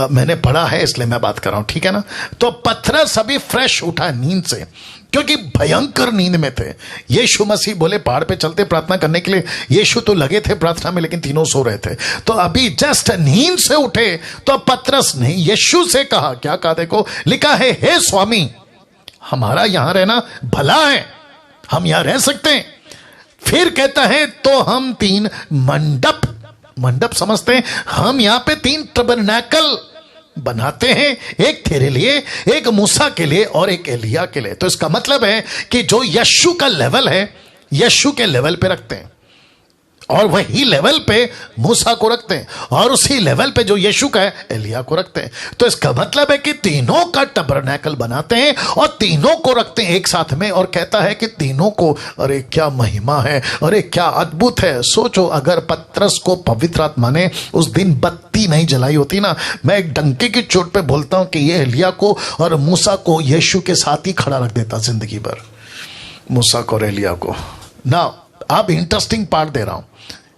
मैंने पढ़ा है इसलिए मैं बात कर रहा हूं, ठीक है ना। तो पतरस अभी फ्रेश उठा नींद से, क्योंकि भयंकर नींद में थे। यीशु मसीह बोले पहाड़ पे चलते प्रार्थना करने के लिए, यीशु तो लगे थे प्रार्थना में, लेकिन तीनों सो रहे थे। तो अभी जस्ट नींद से उठे, तो पतरस ने यीशु से कहा, क्या कहा? देखो, लिखा है, हे स्वामी, हमारा यहां रहना भला है, हम यहां रह सकते हैं। फिर कहता है, तो हम 3 मंडप समझते हैं, हम यहां पे 3 टबरनैकल बनाते हैं, एक तेरे लिए, एक मूसा के लिए और एक एलिया के लिए। तो इसका मतलब है कि जो यीशु का लेवल है, यीशु के लेवल पे रखते हैं, और वही लेवल पे मूसा को रखते हैं, और उसी लेवल पे जो यीशु का है, एलिया को रखते हैं। तो इसका मतलब है कि तीनों का टबरनैकल बनाते हैं और तीनों को रखते हैं एक साथ में, और कहता है कि तीनों को, अरे क्या महिमा है, अरे क्या अद्भुत है। सोचो, अगर पतरस को पवित्र आत्मा ने उस दिन बत्ती नहीं जलाई होती ना, मैं एक डंके की चोट पे बोलता हूं कि ये एलिया को और मूसा को यीशु के साथ ही खड़ा रख देता जिंदगी भर, मूसा को और एलिया को ना। अब इंटरेस्टिंग पार्ट दे रहा हूं,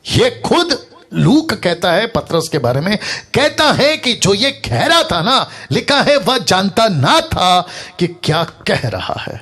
ये खुद लूक कहता है पतरस के बारे में, कहता है कि जो ये कह रहा था ना, लिखा है, वह जानता ना था कि क्या कह रहा है।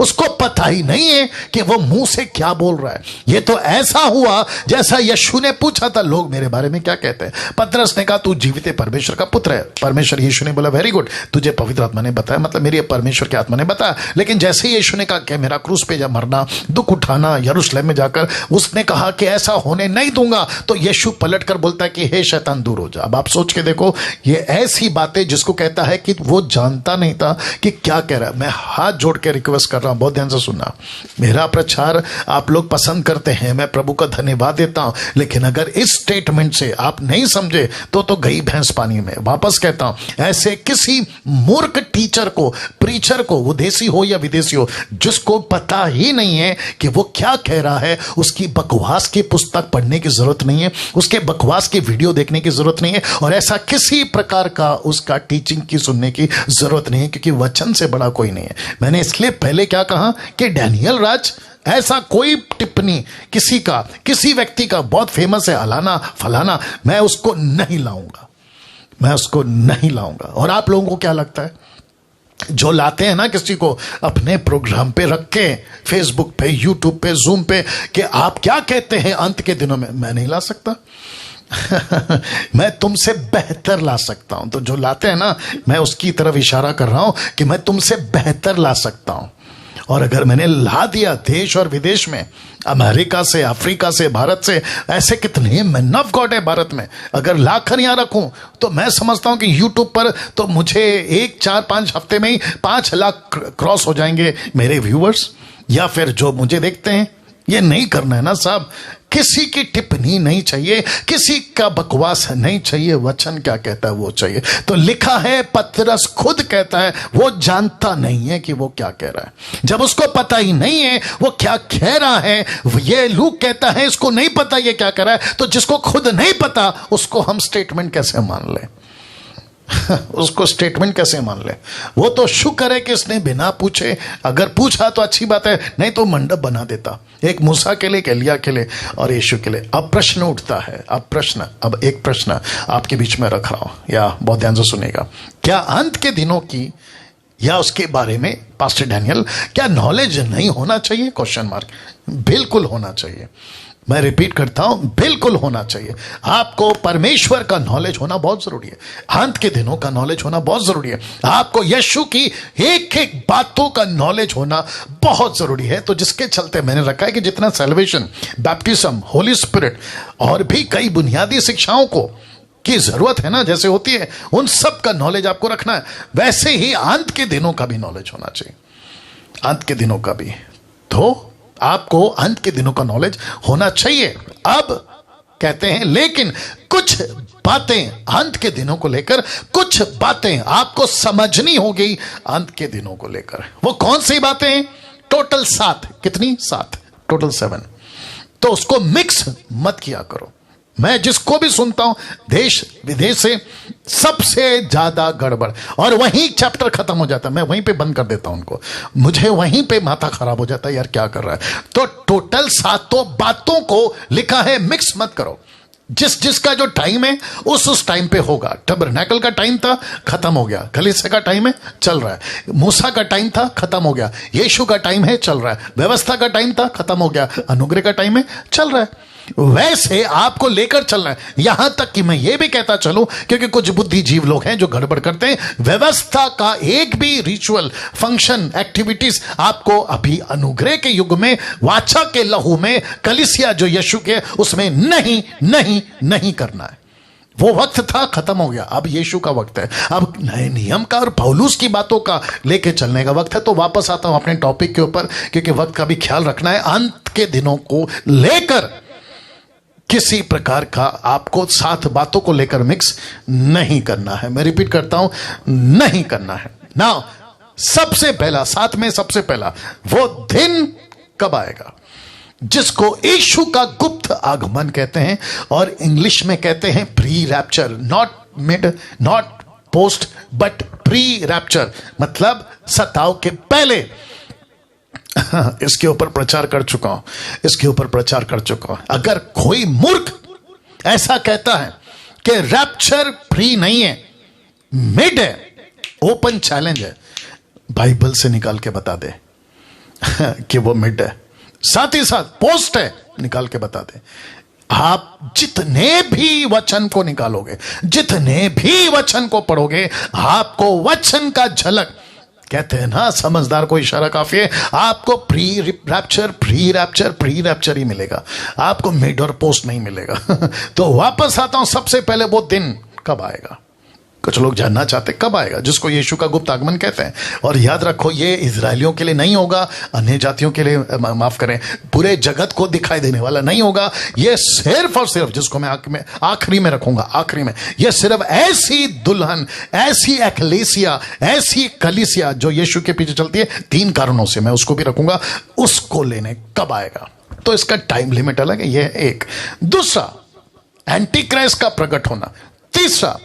उसको पता ही नहीं है कि वो मुंह से क्या बोल रहा है। ये तो ऐसा हुआ जैसा यीशु ने पूछा था, लोग मेरे बारे में क्या कहते हैं। पतरस ने कहा, तू जीवित परमेश्वर का पुत्र है। परमेश्वर, यीशु ने बोला, वेरी गुड, तुझे पवित्र आत्मा ने बताया, मतलब मेरी परमेश्वर की आत्मा ने बताया। लेकिन जैसे ही यीशु ने कहा कि मेरा क्रूस पे जा मरना, दुख उठाना, यरूशलेम में जाकर उसने कहा कि ऐसा होने नहीं दूंगा, तो यीशु पलट कर बोलता है कि हे शैतान दूर हो जा। अब आप सोच के देखो, ये ऐसी बातें जिसको कहता है कि वो जानता नहीं था कि क्या कह रहा है। मैं हाथ जोड़ के रिक्वेस्ट कर रहा हूं, बहुत ध्यान से सुनना। मेरा प्रचार आप लोग पसंद करते हैं, मैं प्रभु का धन्यवाद देता हूं, लेकिन अगर इस स्टेटमेंट से आप नहीं समझे तो गई भैंस पानी में। वापस कहता हूं, ऐसे किसी मूर्ख टीचर को, प्रीचर को, वो देसी हो या विदेशी हो, जिसको पता ही नहीं है कि वो क्या कह रहा है, उसकी बकवास की पुस्तक पढ़ने की जरूरत नहीं है, उसके बकवास की वीडियो देखने की जरूरत नहीं है, और ऐसा किसी प्रकार का उसका टीचिंग की सुनने की जरूरत नहीं है, क्योंकि वचन से बड़ा कोई नहीं है। मैंने इसलिए पहले क्या कहा कि डैनियल राज, ऐसा कोई टिप्पणी किसी व्यक्ति का बहुत फेमस है, अलाना फलाना, मैं उसको नहीं लाऊंगा, मैं उसको नहीं लाऊंगा। और आप लोगों को क्या लगता है, जो लाते हैं ना किसी को अपने प्रोग्राम पे रख के, फेसबुक पे, यूट्यूब पे, जूम पे, कि आप क्या कहते हैं अंत के दिनों में, मैं नहीं ला सकता। मैं तुमसे बेहतर ला सकता हूं। तो जो लाते हैं ना, मैं उसकी तरफ इशारा कर रहा हूं कि मैं तुमसे बेहतर ला सकता हूं। और अगर मैंने ला दिया देश और विदेश में, अमेरिका से, अफ्रीका से, भारत से, ऐसे कितने मैन ऑफ गॉड है भारत में, अगर लाकर यहां रखूं तो मैं समझता हूं कि यूट्यूब पर तो मुझे 1-4-5 हफ्ते में ही 5 लाख क्रॉस हो जाएंगे मेरे व्यूअर्स, या फिर जो मुझे देखते हैं। ये नहीं करना है ना साहब। किसी की टिप्पणी नहीं चाहिए, किसी का बकवास नहीं चाहिए, वचन क्या कहता है वो चाहिए। तो लिखा है, पतरस खुद कहता है वो जानता नहीं है कि वो क्या कह रहा है। जब उसको पता ही नहीं है वो क्या कह रहा है, ये लूक कहता है इसको नहीं पता ये क्या कह रहा है, तो जिसको खुद नहीं पता उसको हम स्टेटमेंट कैसे मान लें? उसको स्टेटमेंट कैसे मान ले? वो तो शुक्र है कि इसने बिना पूछे, अगर पूछा तो अच्छी बात है, नहीं तो मंडप बना देता, एक मूसा के लिए, एक एलिया के लिए और यीशु के लिए। अब प्रश्न उठता है, अब एक प्रश्न आपके बीच में रख रहा हूं, या बहुत ध्यान से सुनेगा। क्या अंत के दिनों की या उसके बारे में पास्टर डैनियल क्या नॉलेज नहीं होना चाहिए? Question mark. बिल्कुल होना चाहिए। मैं रिपीट करता हूं, बिल्कुल होना चाहिए। आपको परमेश्वर का नॉलेज होना बहुत जरूरी है, अंत के दिनों का नॉलेज होना बहुत जरूरी है, आपको यीशु की एक एक बातों का नॉलेज होना बहुत जरूरी है। तो जिसके चलते मैंने रखा है कि जितना सैल्वेशन, बैप्टिज्म, होली स्पिरिट और भी कई बुनियादी शिक्षाओं को की जरूरत है ना, जैसे होती है, उन सब का नॉलेज आपको रखना है, वैसे ही अंत के दिनों का भी नॉलेज होना चाहिए, अंत के दिनों का भी। तो आपको अंत के दिनों का नॉलेज होना चाहिए। अब कहते हैं लेकिन कुछ बातें अंत के दिनों को लेकर, कुछ बातें आपको समझनी होगी अंत के दिनों को लेकर। वो कौन सी बातें हैं? टोटल 7। कितनी? 7, टोटल 7। तो उसको मिक्स मत किया करो। मैं जिसको भी सुनता हूं देश विदेश से, सबसे ज्यादा गड़बड़, और वहीं चैप्टर खत्म हो जाता है, मैं वहीं पे बंद कर देता हूं उनको, मुझे वहीं पे माथा खराब हो जाता है, यार क्या कर रहा है। तो टोटल 7 बातों को लिखा है मिक्स मत करो। जिसका जो टाइम है उस टाइम पे होगा। टबरनैकल का टाइम था, खत्म हो गया। कलीसिया का टाइम है, चल रहा है। मूसा का टाइम था, खत्म हो गया। यीशु का टाइम है, चल रहा है। व्यवस्था का टाइम था, खत्म हो गया। अनुग्रह का टाइम है, चल रहा है। वैसे आपको लेकर चलना है। यहां तक कि मैं यह भी कहता चलूं, क्योंकि कुछ बुद्धिजीव लोग हैं जो गड़बड़ करते हैं, व्यवस्था का एक भी रिचुअल, फंक्शन, एक्टिविटीज आपको अभी अनुग्रह के युग में, वाचा के लहू में, कलीसिया जो यीशु के, उसमें नहीं नहीं नहीं करना है। वो वक्त था, खत्म हो गया। अब यीशु का वक्त है, अब नए नियम का और पौलुस की बातों का लेके चलने का वक्त है। तो वापस आता हूं अपने टॉपिक के ऊपर, क्योंकि वक्त का भी ख्याल रखना है। अंत के दिनों को लेकर किसी प्रकार का आपको 7 बातों को लेकर मिक्स नहीं करना है। मैं रिपीट करता हूं, नहीं करना है ना। सबसे पहला, 7 में सबसे पहला, वो दिन कब आएगा जिसको यीशु का गुप्त आगमन कहते हैं, और इंग्लिश में कहते हैं pre rapture. Not mid, not post, but pre rapture, मतलब सताव के पहले। इसके ऊपर प्रचार कर चुका हूं, अगर कोई मूर्ख ऐसा कहता है कि रैप्चर प्री नहीं है, मिड है, ओपन चैलेंज है, बाइबल से निकाल के बता दे। कि वो मिड है, साथ ही साथ पोस्ट है, निकाल के बता दे। आप जितने भी वचन को निकालोगे, जितने भी वचन को पढ़ोगे, आपको वचन का झलक, कहते हैं ना समझदार को इशारा काफी है, आपको प्री रैप्चर ही मिलेगा, आपको मिड और पोस्ट नहीं मिलेगा। तो वापस आता हूं, सबसे पहले वो दिन कब आएगा? कुछ लोग जानना चाहते कब आएगा, जिसको यीशु का गुप्त आगमन कहते हैं। और याद रखो, ये इजरायलियों के लिए नहीं होगा, अन्य जातियों के लिए, माफ करें, पूरे जगत को दिखाई देने वाला नहीं होगा। ये सिर्फ और सिर्फ, जिसको मैं आखिरी में रखूंगा, आखिरी में, ये सिर्फ ऐसी दुल्हन, ऐसी एक्लेसिया, ऐसी कलीसिया जो यीशु के पीछे चलती है, 3 कारणों से मैं उसको भी रखूंगा, उसको लेने कब आएगा। तो इसका टाइम लिमिट अलग है, यह एक। दूसरा, एंटी क्राइस्ट का प्रकट होना। तीसरा,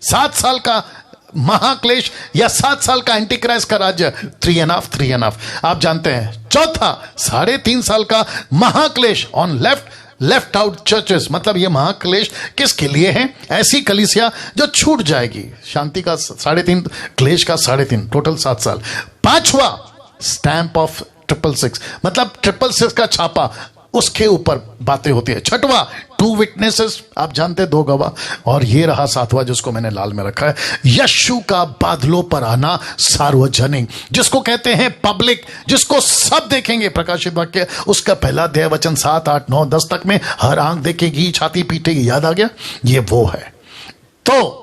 7 साल का महाक्लेश या 7 साल का एंटी क्राइस्ट का राज्य, 3.5 आप जानते हैं। चौथा, 3.5 साल का महाक्लेश ऑन लेफ्ट आउट चर्चेस, मतलब ये महाक्लेश किसके लिए है? ऐसी कलीसिया जो छूट जाएगी। शांति का 3.5, क्लेश का 3.5, टोटल 7 साल। पांचवा, स्टैंप ऑफ 666, मतलब 666 का छापा, उसके ऊपर बातें होती है। छठवा, 2 विटनेसेस, आप जानते हैं, 2 गवाह। और ये रहा 7वां, जिसको मैंने लाल में रखा है, यीशु का बादलों पर आना सार्वजनिक, जिसको कहते हैं पब्लिक, जिसको सब देखेंगे। प्रकाशित वाक्य उसका पहला अध्याय वचन 7, 8, 9, 10 तक में हर आंख देखेगी, छाती पीटेगी। याद आ गया? ये वो है। तो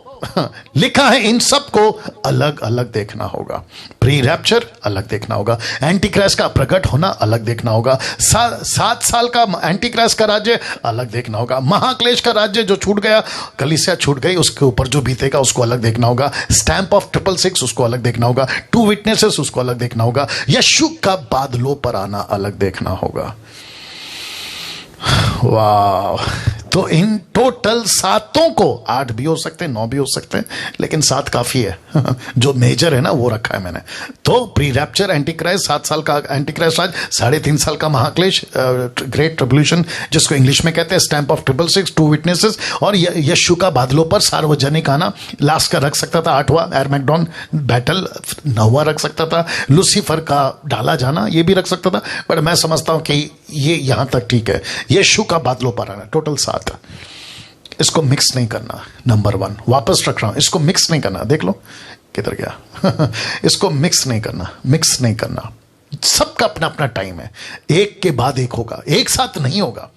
लिखा है इन सबको अलग अलग देखना होगा। प्री रैप्चर अलग देखना होगा, एंटी क्राइस्ट का प्रकट होना अलग देखना होगा, 7 साल का एंटी क्राइस्ट का राज्य अलग देखना होगा, महाक्लेश का राज्य जो छूट गया, कलीसिया छूट गई, उसके ऊपर जो बीतेगा उसको अलग देखना होगा, स्टैंप ऑफ 666 उसको अलग देखना होगा, 2 विटनेसेस उसको अलग देखना होगा, यीशु का बादलों पर आना अलग देखना होगा। वाह! तो इन टोटल 7 को, 8 भी हो सकते हैं, 9 भी हो सकते हैं, लेकिन 7 काफी है। जो मेजर है ना वो रखा है मैंने। तो प्री रैप्चर, एंटी क्राइस्ट, 7 साल का एंटी क्राइस्ट राज, 3.5 साल का महाक्लेश, ग्रेट ट्रिब्यूलेशन जिसको इंग्लिश में कहते हैं, स्टैंप ऑफ 666, 2 विटनेसेस, और यीशु का बादलों पर सार्वजनिक आना। लास्ट का रख सकता था 8वां, एरमैगडोन बैटल, 9वां रख सकता था, लूसीफर का डाला जाना, ये भी रख सकता था, पर मैं समझता हूं कि ये यहां तक ठीक है। यीशु का बादलों पर आना, टोटल 7। इसको मिक्स नहीं करना, नंबर 1 वापस रख रहा हूं, इसको मिक्स नहीं करना। देख लो किधर गया। इसको मिक्स नहीं करना, सबका अपना अपना टाइम है, एक के बाद एक होगा, एक साथ नहीं होगा।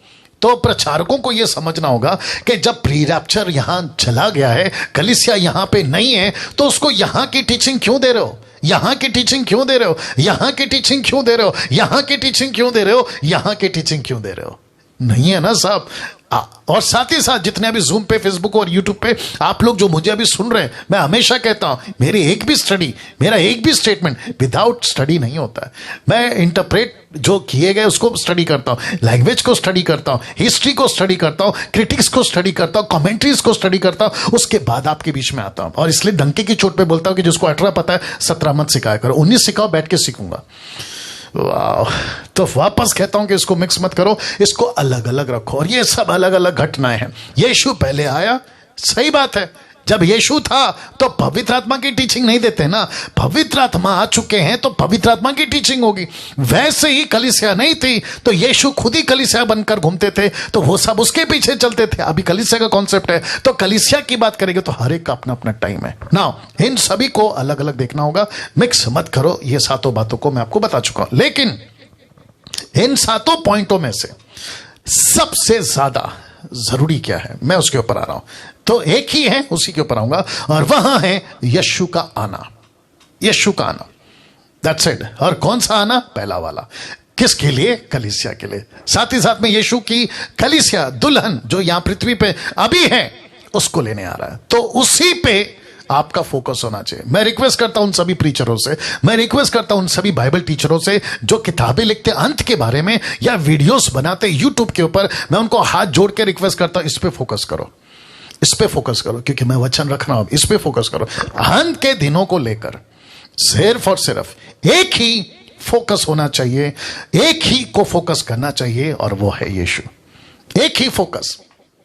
तो प्रचारकों को यह समझना होगा कि जब प्री रैप्चर यहां चला गया है, कलीसिया यहां पे नहीं है, तो उसको यहां की टीचिंग क्यों दे रहे हो? यहां की टीचिंग क्यों दे रहे हो? यहां की टीचिंग क्यों दे रहे हो? यहां की टीचिंग क्यों दे रहे हो? यहां की टीचिंग क्यों दे रहे हो? नहीं है ना साहब। और साथ ही साथ जितने अभी जूम पे, फेसबुक और यूट्यूब पे आप लोग जो मुझे अभी सुन रहे हैं, मैं हमेशा कहता हूं, मेरा एक भी स्टेटमेंट विदाउट स्टडी नहीं होता है। मैं इंटरप्रेट जो किए गए उसको स्टडी करता हूं, लैंग्वेज को स्टडी करता हूं, हिस्ट्री को स्टडी करता हूं, क्रिटिक्स को स्टडी करता हूं, कमेंट्रीज को स्टडी करता हूं, उसके बाद आपके बीच में आता हूं। और इसलिए डंके की चोट पे बोलता हूं कि जिसको 18 पता है 17 मत सिखाया करो, 19 सिखाओ, बैठ के सीखूंगा। वाह! तो वापस कहता हूं कि इसको मिक्स मत करो, इसको अलग अलग रखो। और ये सब अलग अलग घटनाएं हैं। यीशु पहले आया, सही बात है। जब यीशु था तो पवित्र आत्मा की टीचिंग नहीं देते ना, पवित्र आत्मा आ चुके हैं तो पवित्र आत्मा की टीचिंग होगी। वैसे ही कलीसिया नहीं थी तो यीशु खुद ही कलीसिया बनकर घूमते थे, तो वो सब उसके पीछे चलते थे। अभी कलीसिया का कॉन्सेप्ट है, तो कलीसिया की बात करेंगे तो हर एक का अपना अपना टाइम है ना। इन सभी को अलग अलग देखना होगा, मिक्स मत करो। ये 7 बातों को मैं आपको बता चुका हूं, लेकिन इन 7 पॉइंटों में से सबसे ज्यादा जरूरी क्या है, मैं उसके ऊपर आ रहा हूं। तो एक ही है, उसी के ऊपर आऊंगा, और वहां है यीशु का आना। यीशु का आना, दैट्स इट। और कौन सा आना? पहला वाला। किसके लिए? कलीसिया के लिए। साथ ही साथ में यीशु की कलीसिया, दुल्हन जो यहां पृथ्वी पे अभी है, उसको लेने आ रहा है। तो उसी पे आपका फोकस होना चाहिए। मैं रिक्वेस्ट करता हूं उन सभी प्रीचरों से, मैं रिक्वेस्ट करता हूं उन सभी बाइबल टीचरों से जो किताबें लिखते अंत के बारे में या वीडियोस बनाते यूट्यूब के ऊपर, मैं उनको हाथ जोड़ के रिक्वेस्ट करता हूं, इस पे फोकस करो, इस पे फोकस करो, क्योंकि मैं वचन रख रहा हूं, इस पे फोकस करो। अंत के दिनों को लेकर सिर्फ और सिर्फ एक ही फोकस होना चाहिए, एक ही को फोकस करना चाहिए, और वो है यीशु। एक ही focus,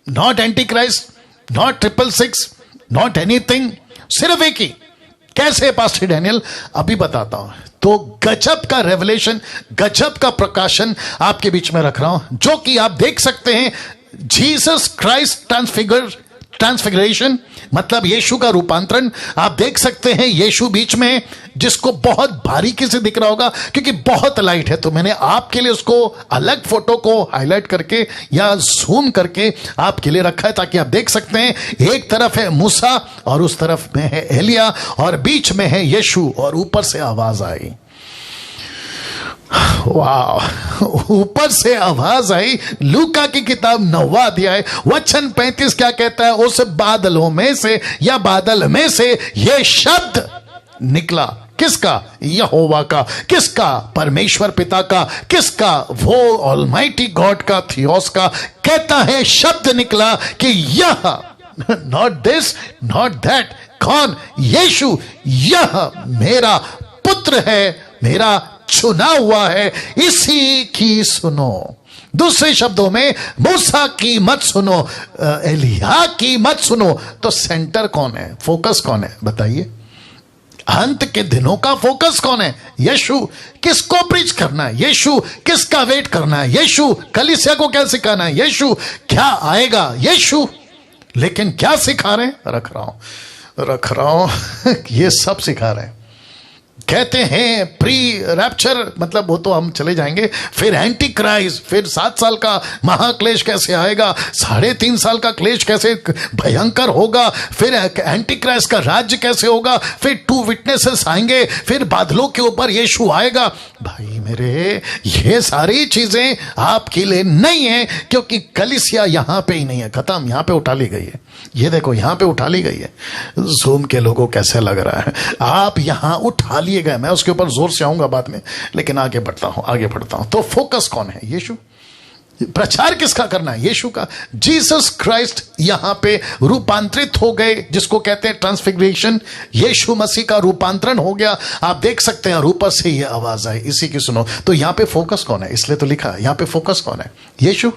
not anti Christ, not 666, not anything, सिर्फ एक ही। कैसे पास्टर डैनियल? अभी बताता हूं। तो गजब का रेवलेशन, गजब का प्रकाशन आपके बीच में रख रहा हूं, जो कि आप देख सकते हैं। जीसस क्राइस्ट ट्रांसफिगरेशन मतलब यीशु का रूपांतरण आप देख सकते हैं। यीशु बीच में, जिसको बहुत बारीकी से दिख रहा होगा क्योंकि बहुत लाइट है, तो मैंने आपके लिए उसको अलग फोटो को हाईलाइट करके या जूम करके आपके लिए रखा है ताकि आप देख सकते हैं। एक तरफ है मूसा और उस तरफ में है एलिया और बीच में है यीशु और ऊपर से आवाज आई। वाह, ऊपर से आवाज आई। लूका की किताब 9वां अध्याय वचन 35 क्या कहता है? उस बादलों में से या बादल में से ये शब्द निकला। किसका? यहोवा का। किसका? परमेश्वर पिता का। किसका? वो ऑलमाइटी गॉड का, थियोस का। कहता है शब्द निकला कि यह, नॉट दिस नॉट दैट। कौन? यीशु। यह मेरा पुत्र है, मेरा चुना हुआ है, इसी की सुनो। दूसरे शब्दों में, मूसा की मत सुनो, एलिया की मत सुनो। तो सेंटर कौन है? फोकस कौन है? बताइए। अंत के दिनों का फोकस कौन है? यीशु। किसको प्रीच करना है? यीशु। किसका वेट करना है? यीशु। कलीसिया को क्या सिखाना है? यीशु। क्या आएगा? यीशु। लेकिन क्या सिखा रहे हैं? रख रहा हूं ये सब सिखा रहे हैं। कहते हैं प्री रैप्चर, मतलब वो तो हम चले जाएंगे। फिर एंटी क्राइस्ट, फिर 7 साल का महाक्लेश कैसे आएगा, 3.5 साल का क्लेश कैसे भयंकर होगा, फिर एंटी क्राइस्ट का राज्य कैसे होगा, फिर 2 विटनेसेस आएंगे, फिर बादलों के ऊपर यीशु आएगा। भाई मेरे, ये सारी चीजें आपके लिए नहीं है, क्योंकि कलीसिया यहां पे ही नहीं है, खत्म। यहां पे उठा ली गई है। ये देखो, यहां पे उठा ली गई है। जूम के लोगों कैसे लग रहा है? आप यहां उठा लिए गए। मैं उसके ऊपर जोर से आऊंगा बाद में, लेकिन आगे बढ़ता हूं। तो फोकस कौन है? यीशु। प्रचार किसका करना है? यीशु का। जीसस क्राइस्ट यहां पे रूपांतरित हो गए, जिसको कहते हैं ट्रांसफिगरेशन। यीशु मसीह का रूपांतरण हो गया। आप देख सकते हैं, और ऊपर से ये आवाज आई, इसी की सुनो। तो यहां पे फोकस कौन है? इसलिए तो लिखा है यहां पे फोकस कौन है? यीशु।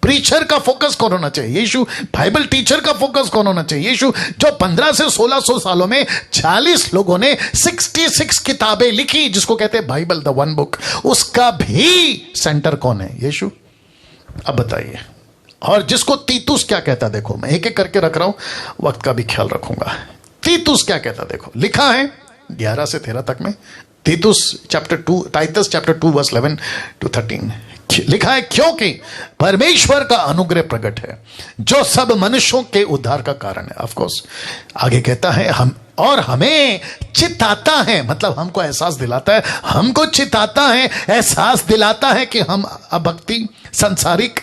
प्रीचर का फोकस कौन होना चाहिए? यीशु। बाइबल टीचर का फोकस कौन होना चाहिए? यीशु। जो 15 से 1600 सालों में 40 लोगों ने 66 किताबें लिखी, जिसको कहते हैं बाइबल, द वन बुक, उसका भी सेंटर कौन है? यीशु। अब बताइए। और जिसको तीतुस क्या कहता, देखो मैं एक एक करके रख रहा हूं, वक्त का भी ख्याल रखूंगा। तीतुस क्या कहता, देखो लिखा है 11 से 13 तक में। तीतुस chapter 2, Titus chapter 2 verse 11 to 13 लिखा है, क्योंकि परमेश्वर का अनुग्रह प्रकट है जो सब मनुष्यों के उद्धार का कारण है। ऑफ कोर्स आगे कहता है, हमें चिताता है, मतलब हमको एहसास दिलाता है, हमको चिताता है, एहसास दिलाता है कि हम अभक्ति, सांसारिक,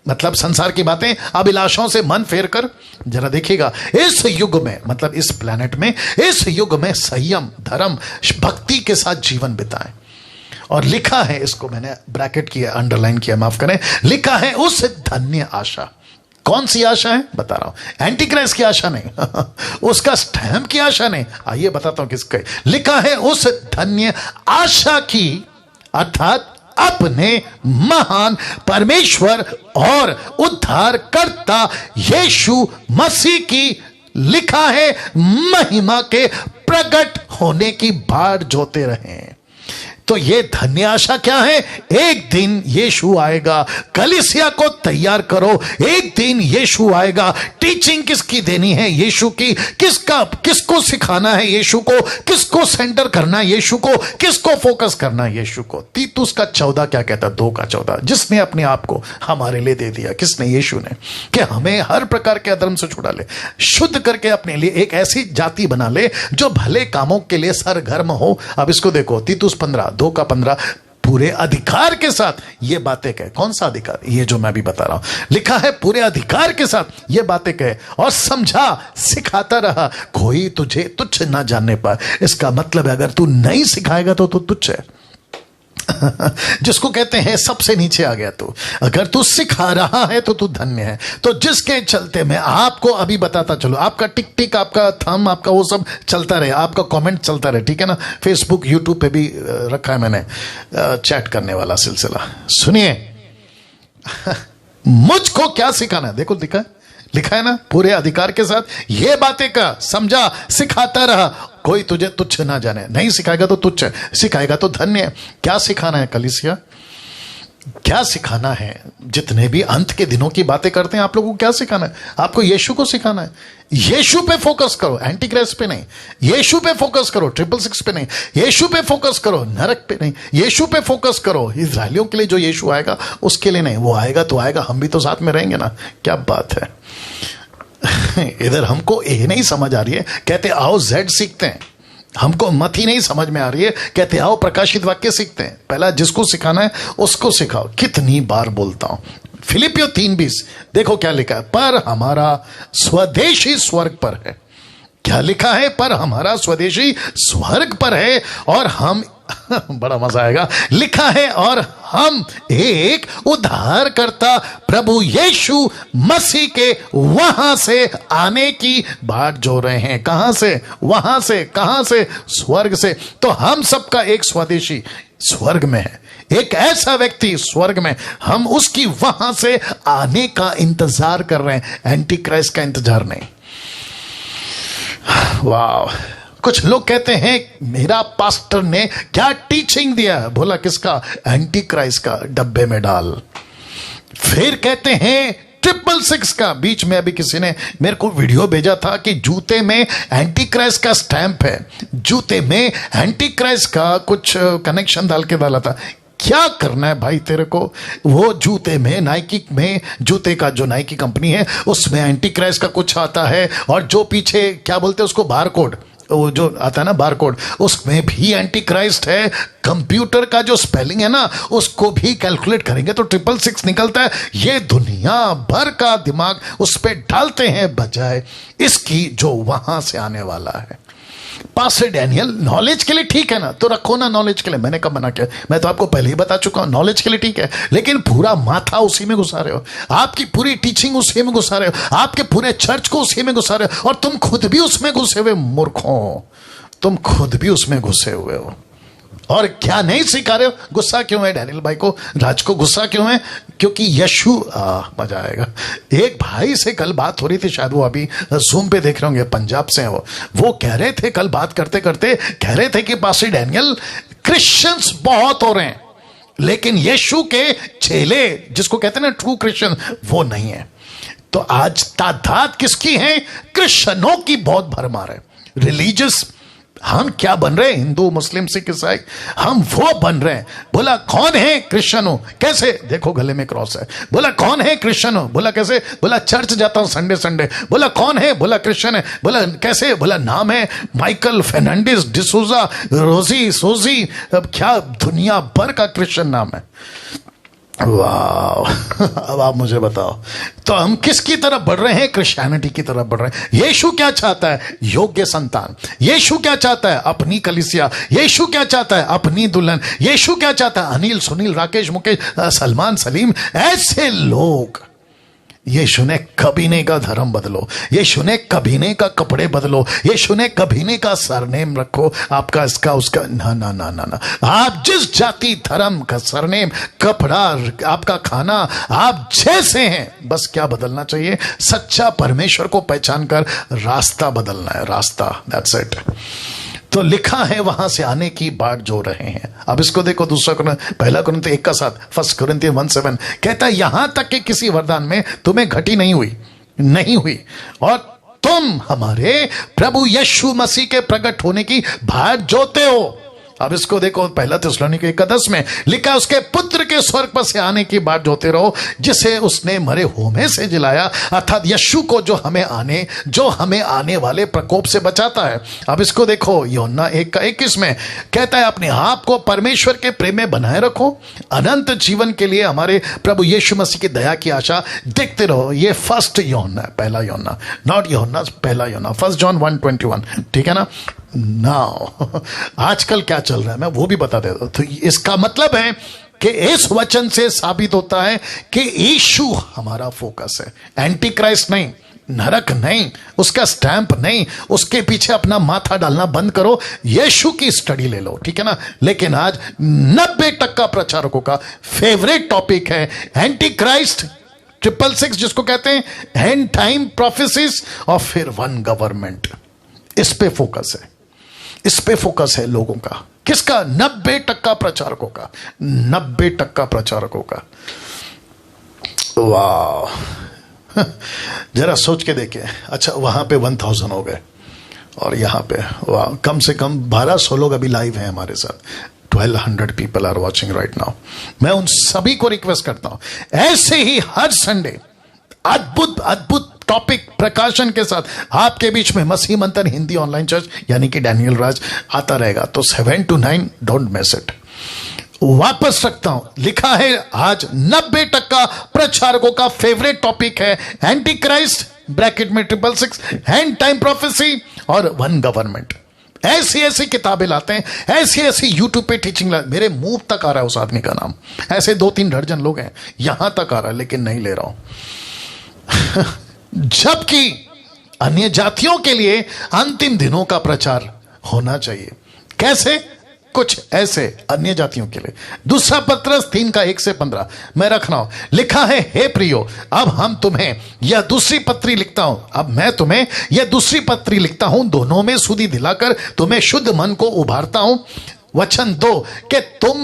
मतलब संसार की बातें, अभिलाषाओं से मन फेर कर, जरा देखिएगा, इस युग में, मतलब इस प्लेनेट में, इस युग में संयम, धर्म, भक्ति के साथ जीवन बिताएं। और लिखा है, इसको मैंने ब्रैकेट किया, अंडरलाइन किया, माफ करें, लिखा है उस धन्य आशा। कौन सी आशा है? बता रहा हूं। एंटी क्राइस्ट की आशा नहीं उसका स्टैम्प की आशा नहीं। आइए बताता हूं किसके। लिखा है उस धन्य आशा की, अर्थात अपने महान परमेश्वर और उद्धारकर्ता यीशु मसीह की, लिखा है, महिमा के प्रकट होने की बाट जोते रहें। तो ये धन्य आशा क्या है? एक दिन यीशु आएगा, कलीसिया को तैयार करो, एक दिन यीशु आएगा। टीचिंग किसकी देनी है? यीशु की। किसको सिखाना है? यीशु को। किसको सेंटर करना है? यीशु को। किसको फोकस करना है? यीशु को। तीतुस का 14 क्या कहता? 2 का 14, जिसने अपने आप को हमारे लिए दे दिया। किसने? यीशु ने, कि हमें हर प्रकार के अधर्म से छुड़ा ले, शुद्ध करके अपने लिए एक ऐसी जाति बना ले जो भले कामों के लिए सरगर्म हो। अब इसको देखो, तीतुस 15 2 का 15, पूरे अधिकार के साथ ये बातें कहे। कौन सा अधिकार? ये जो मैं भी बता रहा हूं। लिखा है पूरे अधिकार के साथ ये बातें कहे और समझा, सिखाता रहा, कोई तुझे तुच्छ ना जानने पाए। इसका मतलब है, अगर तू नहीं सिखाएगा तो तू तुच्छ है जिसको कहते हैं सबसे नीचे आ गया तू। अगर तू सिखा रहा है तो तू धन्य है। तो जिसके चलते मैं आपको अभी बताता चलो, आपका टिक टिक, आपका थंब, आपका वो सब चलता रहे, आपका कमेंट चलता रहे, ठीक है ना। फेसबुक, यूट्यूब पे भी रखा है मैंने चैट करने वाला सिलसिला। सुनिए मुझको क्या सिखाना है? देखो लिखा है ना, पूरे अधिकार के साथ ये बातें का समझा, सिखाता रहा कोई तुझे तुच्छ ना जाने। नहीं सिखाएगा तो तुच्छ है, सिखाएगा तो धन्य है। क्या सिखाना है कलीसिया, क्या सिखाना है? जितने भी अंत के दिनों की बातें करते हैं, आप लोगों को क्या सिखाना है? आपको यीशु को सिखाना है। यीशु पे फोकस करो, एंटी क्राइस्ट पे नहीं। यीशु पे फोकस करो, 666 पे नहीं। यीशु पे फोकस करो, नरक पे नहीं। यीशु पे फोकस करो, इजरायलियों के लिए जो यीशु आएगा उसके लिए नहीं। वो आएगा तो आएगा, हम भी तो साथ में रहेंगे ना। क्या बात है। इधर हमको ए नहीं समझ आ रही है, कहते आओ जेड सीखते हैं। हमको मत ही नहीं समझ में आ रही है, कहते आओ प्रकाशित वाक्य सीखते हैं। पहला जिसको सिखाना है उसको सिखाओ। कितनी बार बोलता हूं, फिलिपियो 3:20 देखो क्या लिखा है, पर हमारा स्वदेशी स्वर्ग पर है। क्या लिखा है? पर हमारा स्वदेशी स्वर्ग पर है और हम बड़ा मजा आएगा, लिखा है और हम एक उद्धारकर्ता प्रभु यीशु मसीह के वहां से आने की बाट जो रहे हैं। कहां से? वहां से। कहां से? स्वर्ग से। तो हम सबका एक स्वदेशी स्वर्ग में है, एक ऐसा व्यक्ति स्वर्ग में, हम उसकी वहां से आने का इंतजार कर रहे हैं, एंटी क्राइस्ट का इंतजार नहीं। वाह। कुछ लोग कहते हैं मेरा पास्टर ने क्या टीचिंग दिया है। बोला किसका? एंटी क्राइस्ट का, डब्बे में डाल। फिर कहते हैं 666 का। बीच में अभी किसी ने मेरे को वीडियो भेजा था कि जूते में एंटी क्राइस्ट का स्टैंप है, जूते में एंटी क्राइस्ट का कुछ कनेक्शन डाल के डाला था। क्या करना है भाई तेरे को? वो जूते में, नाइकी में, जूते का जो नाइकी कंपनी है उसमें एंटी क्राइस्ट का कुछ आता है, और जो पीछे क्या बोलते हैं उसको, बारकोड, वो जो आता है ना बारकोड, उसमें भी एंटी क्राइस्ट है। कंप्यूटर का जो स्पेलिंग है ना उसको भी कैलकुलेट करेंगे तो 666 निकलता है। ये दुनिया भर का दिमाग उस पर डालते हैं बजाय इसकी जो वहां से आने वाला है। पास्टर डैनियल नॉलेज के लिए ठीक है ना, तो रखो ना नॉलेज के लिए। मैंने कब मना किया? मैं तो आपको पहले ही बता चुका हूं, नॉलेज के लिए ठीक है, लेकिन पूरा माथा उसी में घुसा रहे हो, आपकी पूरी टीचिंग उसी में घुसा रहे हो, आपके पूरे चर्च को उसी में घुसा रहे हो, और तुम खुद भी उसमें घुसे हुए मूर्खों, तुम खुद भी उसमें घुसे हुए हो। और क्या नहीं सिखा रहे हो? गुस्सा क्यों है डैनियल भाई को, राज को गुस्सा क्यों है? क्योंकि यशु मजा आएगा। एक भाई से कल बात हो रही थी, शायद वो अभी जूम पे देख रहे होंगे, पंजाब से हैं वो कह रहे थे, कल बात करते करते कह रहे थे कि पास्टर डैनियल क्रिश्चियंस बहुत हो रहे हैं लेकिन यीशु के चेले जिसको कहते हैं ना ट्रू क्रिश्चियन, वो नहीं है। तो आज तादाद किसकी है? क्रिश्चियनों की बहुत भरमार है। रिलीजियस हम क्या बन रहे हैं? हिंदू, मुस्लिम, सिख, ईसाई, हम वो बन रहे हैं। बोला कौन है? क्रिश्चियन हो। कैसे? देखो गले में क्रॉस है। बोला कौन है? क्रिश्चियन हो। बोला कैसे? बोला चर्च जाता हूं संडे संडे। बोला कौन है? बोला क्रिश्चियन है। बोला कैसे? बोला नाम है माइकल फर्नांडिस डिसूजा रोजी सोजी, अब क्या दुनिया भर का क्रिश्चियन नाम है। वाह। अब आप मुझे बताओ, तो हम किसकी तरफ बढ़ रहे हैं? क्रिश्चियनिटी की तरफ बढ़ रहे हैं। यीशु क्या चाहता है? योग्य संतान। यीशु क्या चाहता है? अपनी कलीसिया। यीशु क्या चाहता है? अपनी दुल्हन। यीशु क्या चाहता है? अनिल, सुनील, राकेश, मुकेश, सलमान, सलीम, ऐसे लोग। यीशु ने कभी नहीं का धर्म बदलो, यीशु ने कभी नहीं का कपड़े बदलो, यीशु ने कभी नहीं का सरनेम रखो आपका, इसका उसका, ना ना ना ना ना। आप जिस जाति धर्म का सरनेम, कपड़ा, आपका खाना, आप जैसे हैं, बस क्या बदलना चाहिए? सच्चा परमेश्वर को पहचान कर रास्ता बदलना है, रास्ता। That's it. तो लिखा है वहां से आने की बाट जो रहे हैं। अब इसको देखो, पहला कुरिन्थियों 1 का 7, 1 कुरिन्थियों 1:7 कहता है यहां तक कि किसी वरदान में तुम्हें घटी नहीं हुई और तुम हमारे प्रभु यीशु मसीह के प्रकट होने की बाट जोते हो। अब इसको देखो, पहला थिस्सलुनीके 1:10 में लिखा, उसके पुत्र के स्वर्ग पर से आने की बाट जोते रहो जिसे उसने मरे हुओं में से जिलाया, अर्थात यीशु को जो हमें आने वाले प्रकोप से बचाता है। अब इसको देखो, यूहन्ना 1:21 में कहता है अपने आप को परमेश्वर के प्रेम में बनाए रखो, अनंत जीवन के लिए हमारे प्रभु यीशु मसीह की दया की आशा देखते रहो। ये फर्स्ट यूहन्ना, पहला यूहन्ना, नॉट यूहन्ना, पहला यूहन्ना, 1 जॉन 1:21, ठीक है ना। नाउ आजकल क्या चल रहा है मैं वो भी बता देता हूं। तो इसका मतलब है कि इस वचन से साबित होता है कि यीशु हमारा फोकस है, एंटी क्राइस्ट नहीं, नरक नहीं, उसका स्टैंप नहीं, उसके पीछे अपना माथा डालना बंद करो, यीशु की स्टडी ले लो, ठीक है ना। लेकिन आज 90% प्रचारकों का फेवरेट टॉपिक है एंटी क्राइस्ट, 666 जिसको कहते हैं एंड टाइम प्रोफेसीज, और फिर वन गवर्नमेंट। इस पे फोकस है। इस पे फोकस है लोगों का। किसका? 90% प्रचारकों का, 90% प्रचारकों का। वाह, जरा सोच के देखें। अच्छा, वहां पे 1000 हो गए और यहां पे वाह, कम से कम 1200 लोग अभी लाइव हैं हमारे साथ। 1200 people are watching right now. मैं उन सभी को रिक्वेस्ट करता हूं, ऐसे ही हर संडे अद्भुत अद्भुत टॉपिक प्रकाशन के साथ आपके बीच में मसीह मंथन हिंदी ऑनलाइन चर्च यानी कि डैनियल राज आता रहेगा। तो 7 to 9 डोंट मिस इट। वापस रखता हूं, लिखा है आज 90% प्रचारकों का फेवरेट टॉपिक है एंटी क्राइस्ट ब्रैकेट में 666, एंड टाइम प्रोफेसी और वन गवर्नमेंट। ऐसी ऐसी किताबें लाते हैं, ऐसी ऐसी यूट्यूब पे टीचिंग मेरे मुंह तक आ रहा है उस आदमी का नाम। ऐसे 2-3 दर्जन लोग हैं, यहां तक आ रहा है लेकिन नहीं ले रहा हूं। जबकि अन्य जातियों के लिए अंतिम दिनों का प्रचार होना चाहिए। कैसे? कुछ ऐसे अन्य जातियों के लिए। दूसरा पत्रस 3 का 1 से 15 मैं रख रहा हूं, लिखा है, हे प्रियो, अब हम तुम्हें यह दूसरी पत्री लिखता हूं, अब मैं तुम्हें यह दूसरी पत्री लिखता हूं, दोनों में सुधि दिलाकर तुम्हें शुद्ध मन को उभारता हूं। वचन 2 कि तुम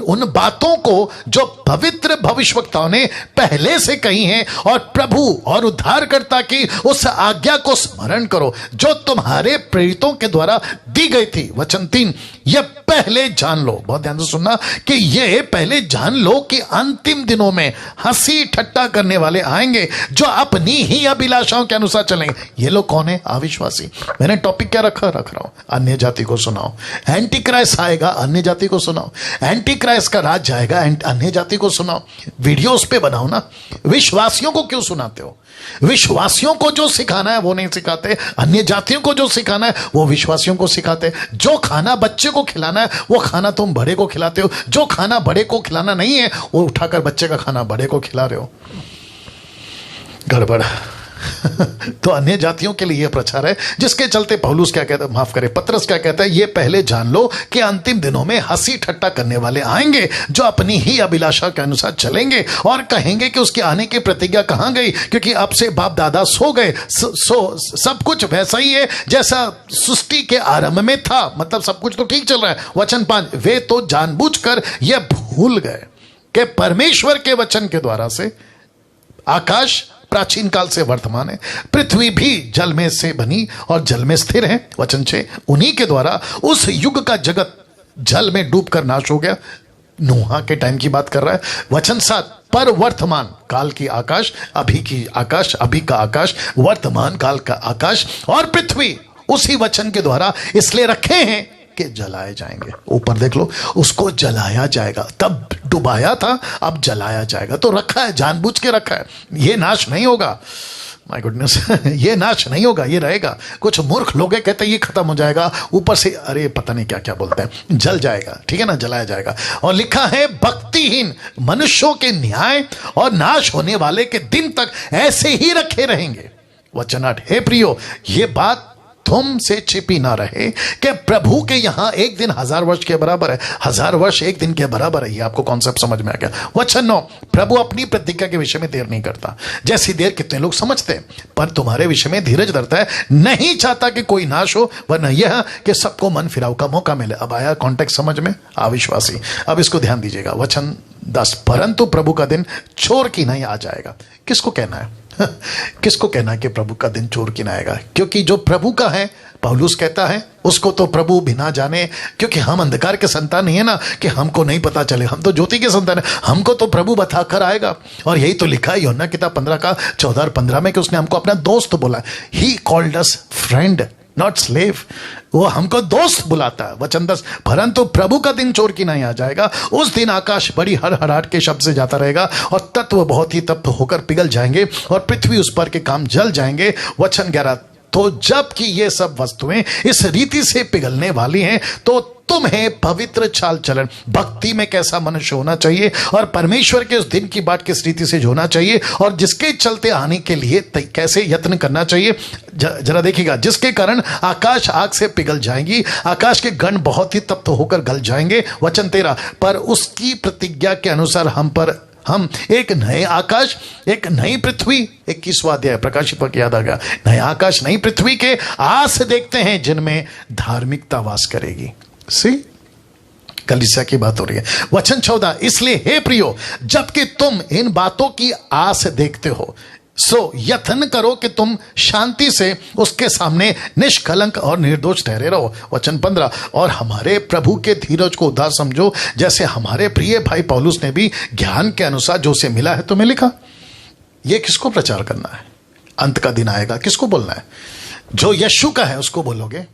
उन बातों को जो पवित्र भविष्यवक्ताओं ने पहले से कही हैं और प्रभु और उद्धारकर्ता की उस आज्ञा को स्मरण करो जो तुम्हारे प्रेरितों के द्वारा दी गई थी। वचन 3, यह पहले जान लो, बहुत ध्यान से सुनना, कि ये पहले जान लो कि अंतिम दिनों में हंसी ठट्टा करने वाले आएंगे जो अपनी ही अभिलाषाओं के अनुसार चलेंगे। ये लोग कौन है? अविश्वासी। मैंने टॉपिक क्या रख रहा हूं, अन्य जाति को सुनाओ। एंटी क्राइस्ट आएगा, अन्य जाति को सुनाओ। एंटी क्राइस्ट का राज जाएगा, अन्य जाति को सुनाओ। वीडियोस पे बनाओ ना। विश्वासियों को क्यों सुनाते हो? विश्वासियों को जो सिखाना है वो नहीं सिखाते, अन्य जातियों को जो सिखाना है वो विश्वासियों को सिखाते। जो खाना बच्चे को खिलाना है वो खाना तुम बड़े को खिलाते हो, जो खाना बड़े को खिलाना नहीं है वो उठाकर बच्चे का खाना बड़े को खिला रहे हो। गड़बड़। तो अन्य जातियों के लिए यह प्रचार है, जिसके चलते पौलुस क्या कहता है, माफ करे, पत्रस क्या कहता है, ये पहले जान लो कि अंतिम दिनों में हंसी ठट्टा करने वाले आएंगे जो अपनी ही अभिलाषा के अनुसार चलेंगे और कहेंगे कि उसके आने की प्रतिज्ञा कहां गई, क्योंकि अब से बाप दादा सो गए। सब कुछ वैसा ही है जैसा सृष्टि के आरंभ में था, मतलब सब कुछ तो ठीक चल रहा है। वचन 5, वे तो जानबूझकर यह भूल गए कि परमेश्वर के वचन के द्वारा से आकाश प्राचीन काल से वर्तमान है, पृथ्वी भी जल में से बनी और जल में स्थिर है। वचन 6, उन्हीं के द्वारा उस युग का जगत जल में डूबकर नाश हो गया। नूहा के टाइम की बात कर रहा है। वचन 7, पर वर्तमान काल की आकाश, अभी की आकाश, अभी का आकाश, वर्तमान काल का आकाश और पृथ्वी उसी वचन के द्वारा इसलिए रखे हैं कि जलाए जाएंगे। ऊपर देख लो, उसको जलाया जाएगा। तब डुबाया था, अब जलाया जाएगा। तो रखा है, जानबूझ के रखा है। ये नाश नहीं होगा, माय गुडनेस। ये नाश नहीं होगा, ये रहेगा। कुछ मूर्ख लोग कहते हैं ये खत्म हो जाएगा, ऊपर से अरे पता नहीं क्या क्या बोलते हैं, जल जाएगा, ठीक है ना, जलाया जाएगा। और लिखा है, भक्तिहीन मनुष्यों के न्याय और नाश होने वाले के दिन तक ऐसे ही रखे रहेंगे। वचन 8, हे प्रियो, ये बात तुमसे छिपी ना रहे कि प्रभु के यहां एक दिन 1000 वर्ष के बराबर है, 1000 वर्ष एक दिन के बराबर है। ये आपको कॉन्सेप्ट समझ में आ गया। वचन 9, प्रभु अपनी प्रतिज्ञा के विषय में देर नहीं करता, जैसी देर कितने लोग समझते हैं, पर तुम्हारे विषय में धीरज धरता है, नहीं चाहता कि कोई नाश हो, वरना यह कि सबको मन फिराव का मौका मिले। अब आया कॉन्टेक्स्ट समझ में, अविश्वासी। अब इसको ध्यान दीजिएगा। वचन 10, परंतु प्रभु का दिन चोर की नहीं आ जाएगा। किसको कहना है? किसको कहना है कि प्रभु का दिन चोर की ना आएगा? क्योंकि जो प्रभु का है, पौलुस कहता है, उसको तो प्रभु बिना जाने, क्योंकि हम अंधकार के संतान नहीं है ना कि हमको नहीं पता चले, हम तो ज्योति के संतान है, हमको तो प्रभु बताकर आएगा। और यही तो लिखा है यूहन्ना किताब 15 का 14 और 15 में कि उसने हमको अपना दोस्त बोला। He called us friend not slave. वो हमको दोस्त बुलाता है। वचन 10, परंतु प्रभु का दिन चोर की नहीं आ जाएगा। उस दिन आकाश बड़ी हड़हड़ाहट के शब्द से जाता रहेगा और तत्व बहुत ही तप्त होकर पिघल जाएंगे और पृथ्वी उस पर के काम जल जाएंगे। वचन 11, तो जबकि ये सब वस्तुएं इस रीति से पिघलने वाली हैं, तो तुम्हें पवित्र चाल चलन, भक्ति में कैसा मनुष्य होना चाहिए और परमेश्वर के उस दिन की बाट किस रीति से होना चाहिए और जिसके चलते आने के लिए कैसे यत्न करना चाहिए। जरा देखिएगा, जिसके कारण आकाश आग से पिघल जाएंगी, आकाश के गण बहुत ही तप्त होकर गल जाएंगे। वचन 13, पर उसकी प्रतिज्ञा के अनुसार हम पर हम एक नए आकाश, एक नई पृथ्वी, 21वां अध्याय प्रकाशित वाक्य याद आ गया, नए आकाश नई पृथ्वी के आस देखते हैं जिनमें धार्मिकता वास करेगी। सी कलीसिया की बात हो रही है। वचन 14, इसलिए हे प्रियो, जबकि तुम इन बातों की आस देखते हो, सो यत्न करो कि तुम शांति से उसके सामने निष्कलंक और निर्दोष ठहरे रहो। वचन 15, और हमारे प्रभु के धीरज को उदार समझो, जैसे हमारे प्रिय भाई पौलुस ने भी ज्ञान के अनुसार जो उसे मिला है तुम्हें लिखा। यह किसको प्रचार करना है? अंत का दिन आएगा, किसको बोलना है? जो यीशु का है उसको बोलोगे,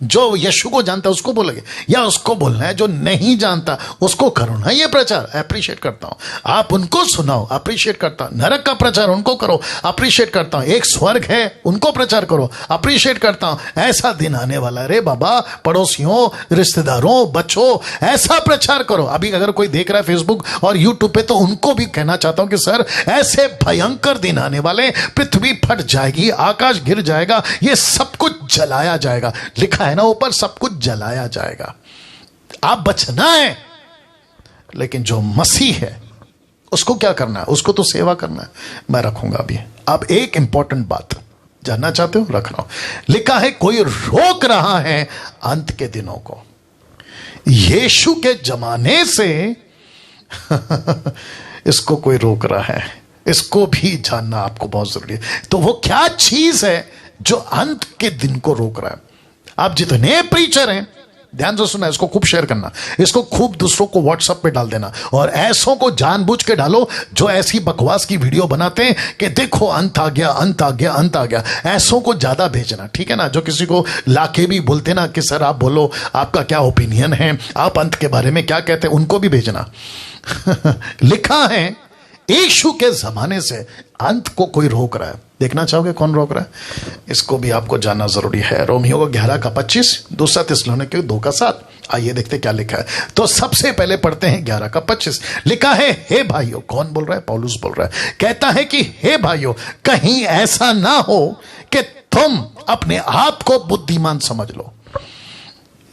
जो यीशु को जानता है उसको बोलोगे, या उसको बोलना है जो नहीं जानता उसको करो ना ये प्रचार। अप्रिशिएट करता हूं, आप उनको सुनाओ, अप्रिशिएट करता हूं। नरक का प्रचार उनको करो, अप्रिशिएट करता हूं। एक स्वर्ग है उनको प्रचार करो, अप्रिशिएट करता हूं। ऐसा दिन आने वाला है रे बाबा, पड़ोसियों, रिश्तेदारों, बच्चों, ऐसा प्रचार करो। अभी अगर कोई देख रहा है फेसबुक और यूट्यूब पे, तो उनको भी कहना चाहता हूं कि सर ऐसे भयंकर दिन आने वाले, पृथ्वी फट जाएगी, आकाश गिर जाएगा, ये सब कुछ जलाया जाएगा। लिखा है ना ऊपर, सब कुछ जलाया जाएगा। आप बचना है, लेकिन जो मसीह है उसको क्या करना है? उसको तो सेवा करना है। मैं रखूंगा अभी। अब एक इंपॉर्टेंट बात जानना चाहते हो, रख रहा हूं। लिखा है कोई रोक रहा है अंत के दिनों को। यीशु के जमाने से इसको कोई रोक रहा है, इसको भी जानना आपको बहुत जरूरी है। तो वो क्या चीज है जो अंत के दिन को रोक रहा है? आप जितने प्रीचर हैं, ध्यान से सुना, इसको खूब शेयर करना, इसको खूब दूसरों को व्हाट्सएप पे डाल देना, और ऐसों को जानबूझ के डालो जो ऐसी बकवास की वीडियो बनाते हैं कि देखो अंत आ गया, अंत आ गया, अंत आ गया। ऐसों को ज्यादा भेजना, ठीक है ना? जो किसी को लाके भी बोलते ना कि सर आप बोलो, आपका क्या ओपिनियन है, आप अंत के बारे में क्या कहते हैं, उनको भी भेजना। लिखा है यीशु के जमाने से अंत को कोई रोक रहा है। देखना चाहोगे कौन रोक रहा है? इसको भी आपको जानना जरूरी है। रोमियो को 11:25, दूसरा थिस्सलुनीके 2:7। आइए देखते क्या लिखा है। तो सबसे पहले पढ़ते हैं 11:25। लिखा है हे भाइयों, कौन बोल रहा है? पौलुस बोल रहा है। कहता है कि हे भाइयों, कहीं ऐसा ना हो कि तुम अपने आप को बुद्धिमान समझ लो।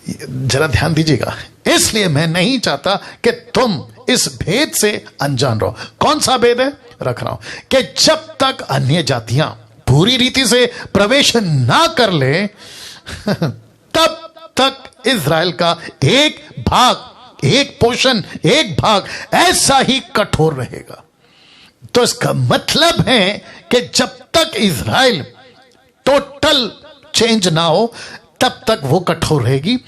जरा ध्यान दीजिएगा, इसलिए मैं नहीं चाहता कि तुम इस भेद से अनजान रहो। कौन सा भेद है? रख रहा हूं कि जब तक अन्य जातियां पूरी रीति से प्रवेश ना कर ले, तब तक इजराइल का एक भाग, एक पोर्शन, एक भाग ऐसा ही कठोर रहेगा। तो इसका मतलब है कि जब तक इजराइल टोटल चेंज ना हो, तब तक वो कठोर रहेगी।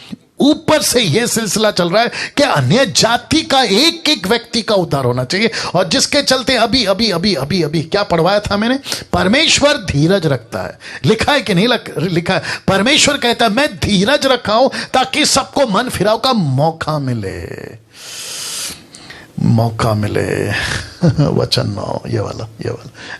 ऊपर से यह सिलसिला चल रहा है कि अन्य जाति का एक एक व्यक्ति का उद्धार होना चाहिए, और जिसके चलते अभी अभी अभी अभी अभी क्या पढ़वाया था मैंने? परमेश्वर धीरज रखता है। लिखा है कि नहीं लिखा है? परमेश्वर कहता है मैं धीरज रखा हूं ताकि सबको मन फिराव का मौका मिले, मौका मिले। वचन 9, ये वाला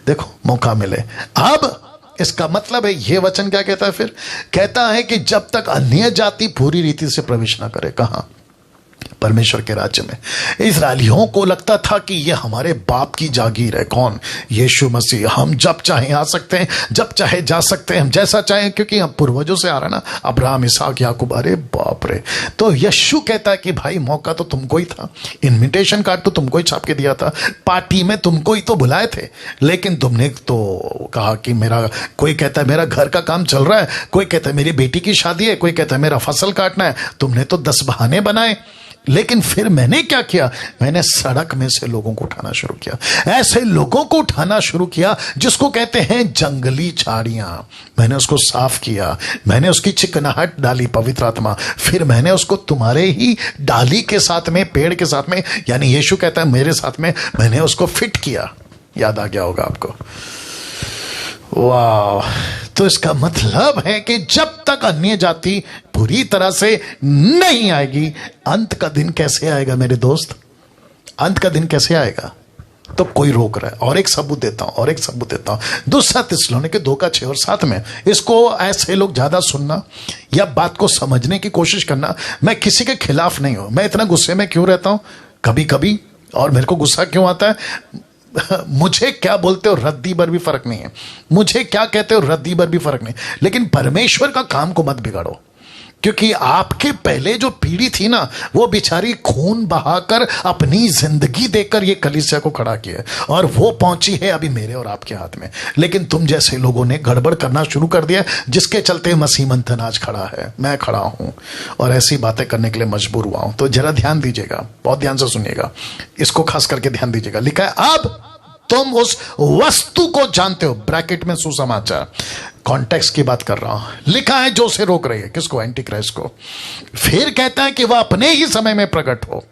देखो, मौका मिले। अब इसका मतलब है, यह वचन क्या कहता है फिर? कहता है कि जब तक अन्य जाति पूरी रीति से प्रवेश ना करे। कहां? परमेश्वर के राज्य में। इस्राएलियों को लगता था कि यह हमारे बाप की जागीर है। कौन? यीशु मसीह। हम जब चाहे आ सकते हैं, जब चाहे जा सकते हैं, हम जैसा चाहें, क्योंकि हम पूर्वजों से आ रहा ना, अब्राहम, इसहाक, याकूब। अरे बाप रे! तो यीशु कहता है कि भाई मौका तो तुमको ही था, इन्विटेशन कार्ड तो तुमको ही छाप के दिया था, पार्टी में तुमको ही तो बुलाए थे, लेकिन तुमने तो कहा कि मेरा, कोई कहता है मेरा घर का काम चल रहा है, कोई कहता है मेरी बेटी की शादी है, कोई कहता है मेरा फसल काटना है। तुमने तो 10 बहाने बनाए। लेकिन फिर मैंने क्या किया? मैंने सड़क में से लोगों को उठाना शुरू किया। ऐसे लोगों को उठाना शुरू किया जिसको कहते हैं जंगली झाड़ियां। मैंने उसको साफ किया, मैंने उसकी चिकनाहट डाली, पवित्र आत्मा। फिर मैंने उसको तुम्हारे ही डाली के साथ में, पेड़ के साथ में, यानी यीशु कहता है मेरे साथ में, मैंने उसको फिट किया। याद आ गया होगा आपको। वाह! तो इसका मतलब है कि जब तक अन्य जाति पूरी तरह से नहीं आएगी, अंत का दिन कैसे आएगा मेरे दोस्त? अंत का दिन कैसे आएगा? तो कोई रोक रहा है। और एक सबूत देता हूं, दूसरा थिस्सलुनीके 2:6 और 7 में। इसको ऐसे लोग ज्यादा सुनना या बात को समझने की कोशिश करना। मैं किसी के खिलाफ नहीं हूं। मैं इतना गुस्से में क्यों रहता हूं कभी कभी, और मेरे को गुस्सा क्यों आता है? मुझे क्या बोलते हो रद्दी भर भी फर्क नहीं है, मुझे क्या कहते हो रद्दी भर भी फर्क नहीं, लेकिन परमेश्वर का काम को मत बिगाड़ो। क्योंकि आपके पहले जो पीढ़ी थी ना, वो बेचारी खून बहाकर अपनी जिंदगी देकर ये कलीसिया को खड़ा किया और वो पहुंची है अभी मेरे और आपके हाथ में। लेकिन तुम जैसे लोगों ने गड़बड़ करना शुरू कर दिया, जिसके चलते मसीह मंथन आज खड़ा है, मैं खड़ा हूं और ऐसी बातें करने के लिए मजबूर हुआ हूं। तो जरा ध्यान दीजिएगा, बहुत ध्यान से सुनिएगा, इसको खास करके ध्यान दीजिएगा। लिखा है अब तुम उस वस्तु को जानते हो, ब्रैकेट में सुसमाचार, कॉन्टेक्स्ट की बात कर रहा हूं। लिखा है जो उसे रोक रही है, किसको? एंटी क्राइस्ट को। फिर कहता है कि वह अपने ही समय में प्रकट हो,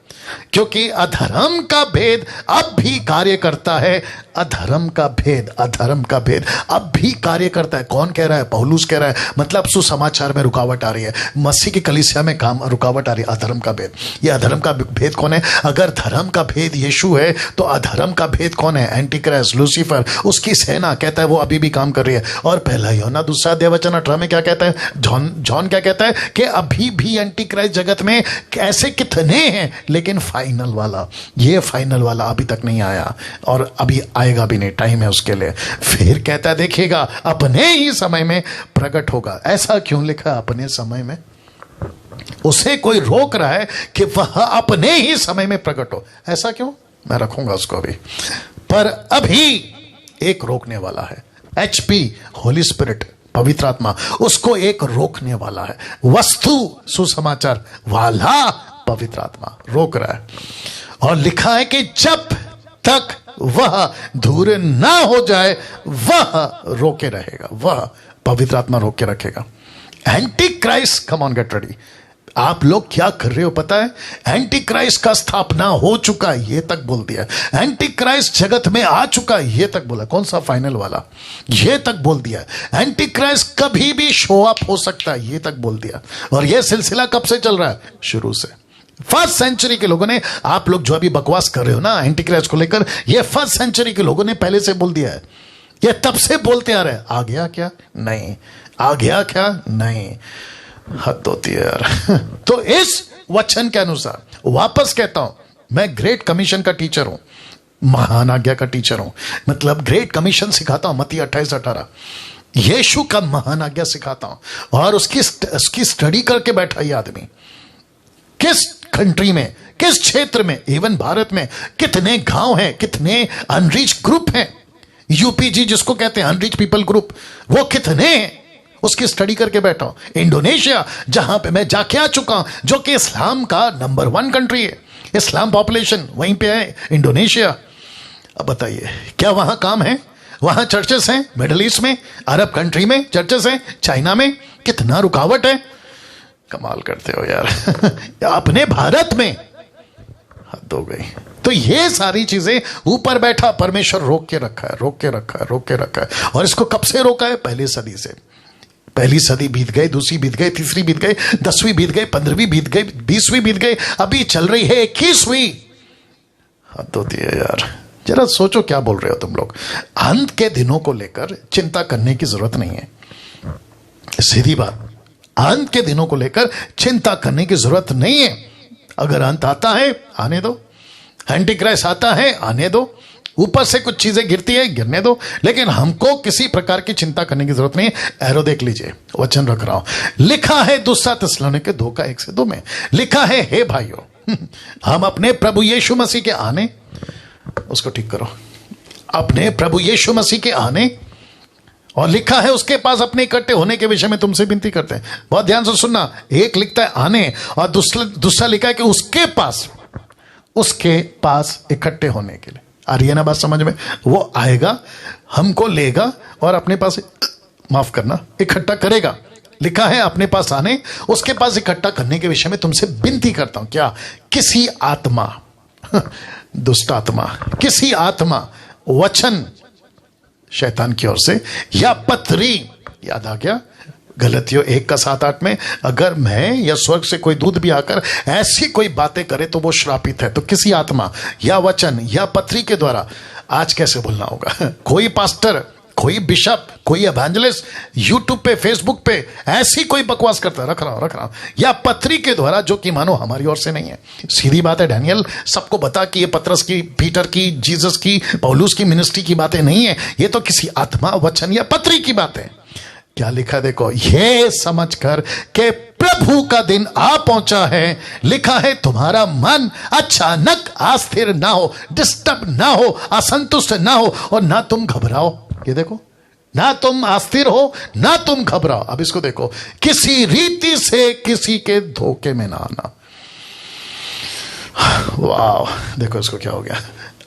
क्योंकि अधर्म का भेद अब भी कार्य करता है। अधर्म का भेद, अधर्म का भेद अब भी कार्य करता है। कौन कह रहा है? पौलुस कह रहा है। मतलब सुसमाचार में रुकावट आ रही है, मसीह की कलीसिया में काम रुकावट आ रही है। अधर्म का भेद, ये अधर्म का भेद कौन है? अगर धर्म का भेद यीशु है तो अधर्म का भेद कौन है? एंटी क्राइस्ट, लूसीफर, उसकी सेना। कहता है वो अभी भी काम कर रही है। और पहला यूहन्ना 2:18 में क्या कहता है? जॉन क्या कहता है कि अभी भी एंटी क्राइस्ट जगत में ऐसे कितने हैं, लेकिन फाइनल वाला, ये फाइनल वाला अभी तक नहीं आया और अभी आएगा भी नहीं, टाइम है उसके लिए। फिर कहता है देखिएगा अपने ही समय में प्रकट होगा। ऐसा क्यों लिखा है अपने समय में? उसे कोई रोक रहा है कि वह अपने ही समय में प्रकट हो। ऐसा क्यों? मैं रखूंगा उसको अभी। पर अभी एक रोकने वाला है, HP, होली स्पिरिट, पवित्र आत्मा, उसको एक रोकने वाला है। वस्तु सुसमाचार वाला पवित्र आत्मा रोक रहा है। और लिखा है कि जब तक वह दूर ना हो जाए वह रोके रहेगा, वह पवित्र आत्मा रोक के रखेगा। Anti Christ, come on get ready. आप लोग क्या कर रहे हो पता है? एंटी क्राइस्ट का स्थापना हो चुका है, ये तक बोल दिया। एंटी क्राइस्ट जगत में आ चुका है, ये तक बोला। कौन सा? फाइनल वाला, ये तक बोल दिया। एंटी क्राइस्ट कभी भी शो अप हो सकता है, ये तक बोल दिया। और ये सिलसिला कब से चल रहा है? शुरू से। फर्स्ट सेंचुरी के लोगों ने, आप लोग जो अभी बकवास कर रहे हो ना एंटी क्राइस्ट को लेकर, ये फर्स्ट सेंचुरी के लोगों ने पहले से बोल दिया है। ये तब से बोलते आ रहे हैं। आ गया क्या? नहीं। आ गया क्या? नहीं। हद होती है यार। तो इस वचन के अनुसार वापस कहता हूं, मैं ग्रेट कमीशन का टीचर हूं, महान आज्ञा का टीचर हूं। मतलब ग्रेट कमीशन सिखाता हूं, मत्ती 28:18, यीशु का महान आज्ञा सिखाता हूं। और उसकी स्टडी करके बैठा ये आदमी, किस कंट्री में, किस क्षेत्र में, इवन भारत में कितने गांव हैं, कितने अनरीच ग्रुप हैं, UPG जिसको कहते हैं अनरीच पीपल ग्रुप, वो कितने हैं, उसकी स्टडी करके बैठा हूं। इंडोनेशिया, जहां पे मैं जाके आ चुका हूं, जो कि इस्लाम का नंबर 1 कंट्री है, इस्लाम पॉपुलेशन वहीं पे है, इंडोनेशिया। अब बताइए क्या वहां काम है? वहां चर्चेस हैं? मिडिल ईस्ट में, अरब कंट्री में चर्चेस हैं, चाइना में। कितना रुकावट है, कमाल करते हो यार। अपने भारत में हद हो गई। तो ये सारी चीजें ऊपर बैठा परमेश्वर रोक के रखा है, रोक के रखा है, रोक के रखा है। और इसको कब से रोका है? पहली सदी से। पहली सदी बीत गई, दूसरी बीत गई, तीसरी बीत गई, 10वीं बीत गई, 15वीं बीत गई, 20वीं बीत गई, अभी चल रही है 21वीं। हद होती है यार। जरा सोचो क्या बोल रहे हो तुम लोग। अंत के दिनों को लेकर चिंता करने की जरूरत नहीं है, सीधी बात। अंत के दिनों को लेकर चिंता करने की जरूरत नहीं है। अगर अंत आता है आने दो, एंटी क्राइस्ट आता है आने दो, ऊपर से कुछ चीजें गिरती है गिरने दो, लेकिन हमको किसी प्रकार की चिंता करने की जरूरत नहीं है। एरो देख लीजिए, वचन रख रहा हूं। लिखा है दूसरा थिस्सलुनीके 2:1-2 में, लिखा है हे भाइयों, हम अपने प्रभु यीशु मसीह के आने, उसको ठीक करो, अपने प्रभु यीशु मसीह के आने, और लिखा है उसके पास अपने इकट्ठे होने के विषय में तुमसे विनती करते हैं। बहुत ध्यान से सुनना, एक लिखता है आने और दूसरा लिखा है कि उसके पास इकट्ठे होने के लिए। आ रही है ना बात समझ में? वो आएगा, हमको लेगा और अपने पास, माफ करना, इकट्ठा करेगा। लिखा है अपने पास आने, उसके पास इकट्ठा करने के विषय में तुमसे विनती करता हूं। क्या? किसी आत्मा, दुष्ट आत्मा, किसी आत्मा, वचन शैतान की ओर से, या पत्री, याद आ गया गलतियों 1:7-8 में, अगर मैं या स्वर्ग से कोई दूत भी आकर ऐसी कोई बातें करे तो वो श्रापित है। तो किसी आत्मा या वचन या पत्री के द्वारा आज कैसे बोलना होगा? कोई पास्टर, कोई बिशप, कोई एवेंजलिस्ट यूट्यूब पे, फेसबुक पे ऐसी कोई बकवास करता है, रख रहा हूं, या पत्री के द्वारा, जो कि मानो हमारी ओर से नहीं है। सीधी बात है, डैनियल सबको बता कि ये पतरस की, पीटर की, जीसस की, पौलुस की मिनिस्ट्री की बातें नहीं है, ये तो किसी आत्मा, वचन या पत्री की बातें। क्या लिखा है देखो, ये समझकर कि प्रभु का दिन आ पहुंचा है, लिखा है तुम्हारा मन अचानक अस्थिर ना हो, डिस्टर्ब ना हो, असंतुष्ट ना हो और ना तुम घबराओ। ये देखो, ना तुम अस्थिर हो ना तुम घबराओ। अब इसको देखो, किसी रीति से किसी के धोखे में ना आना। वाह, देखो इसको क्या हो गया।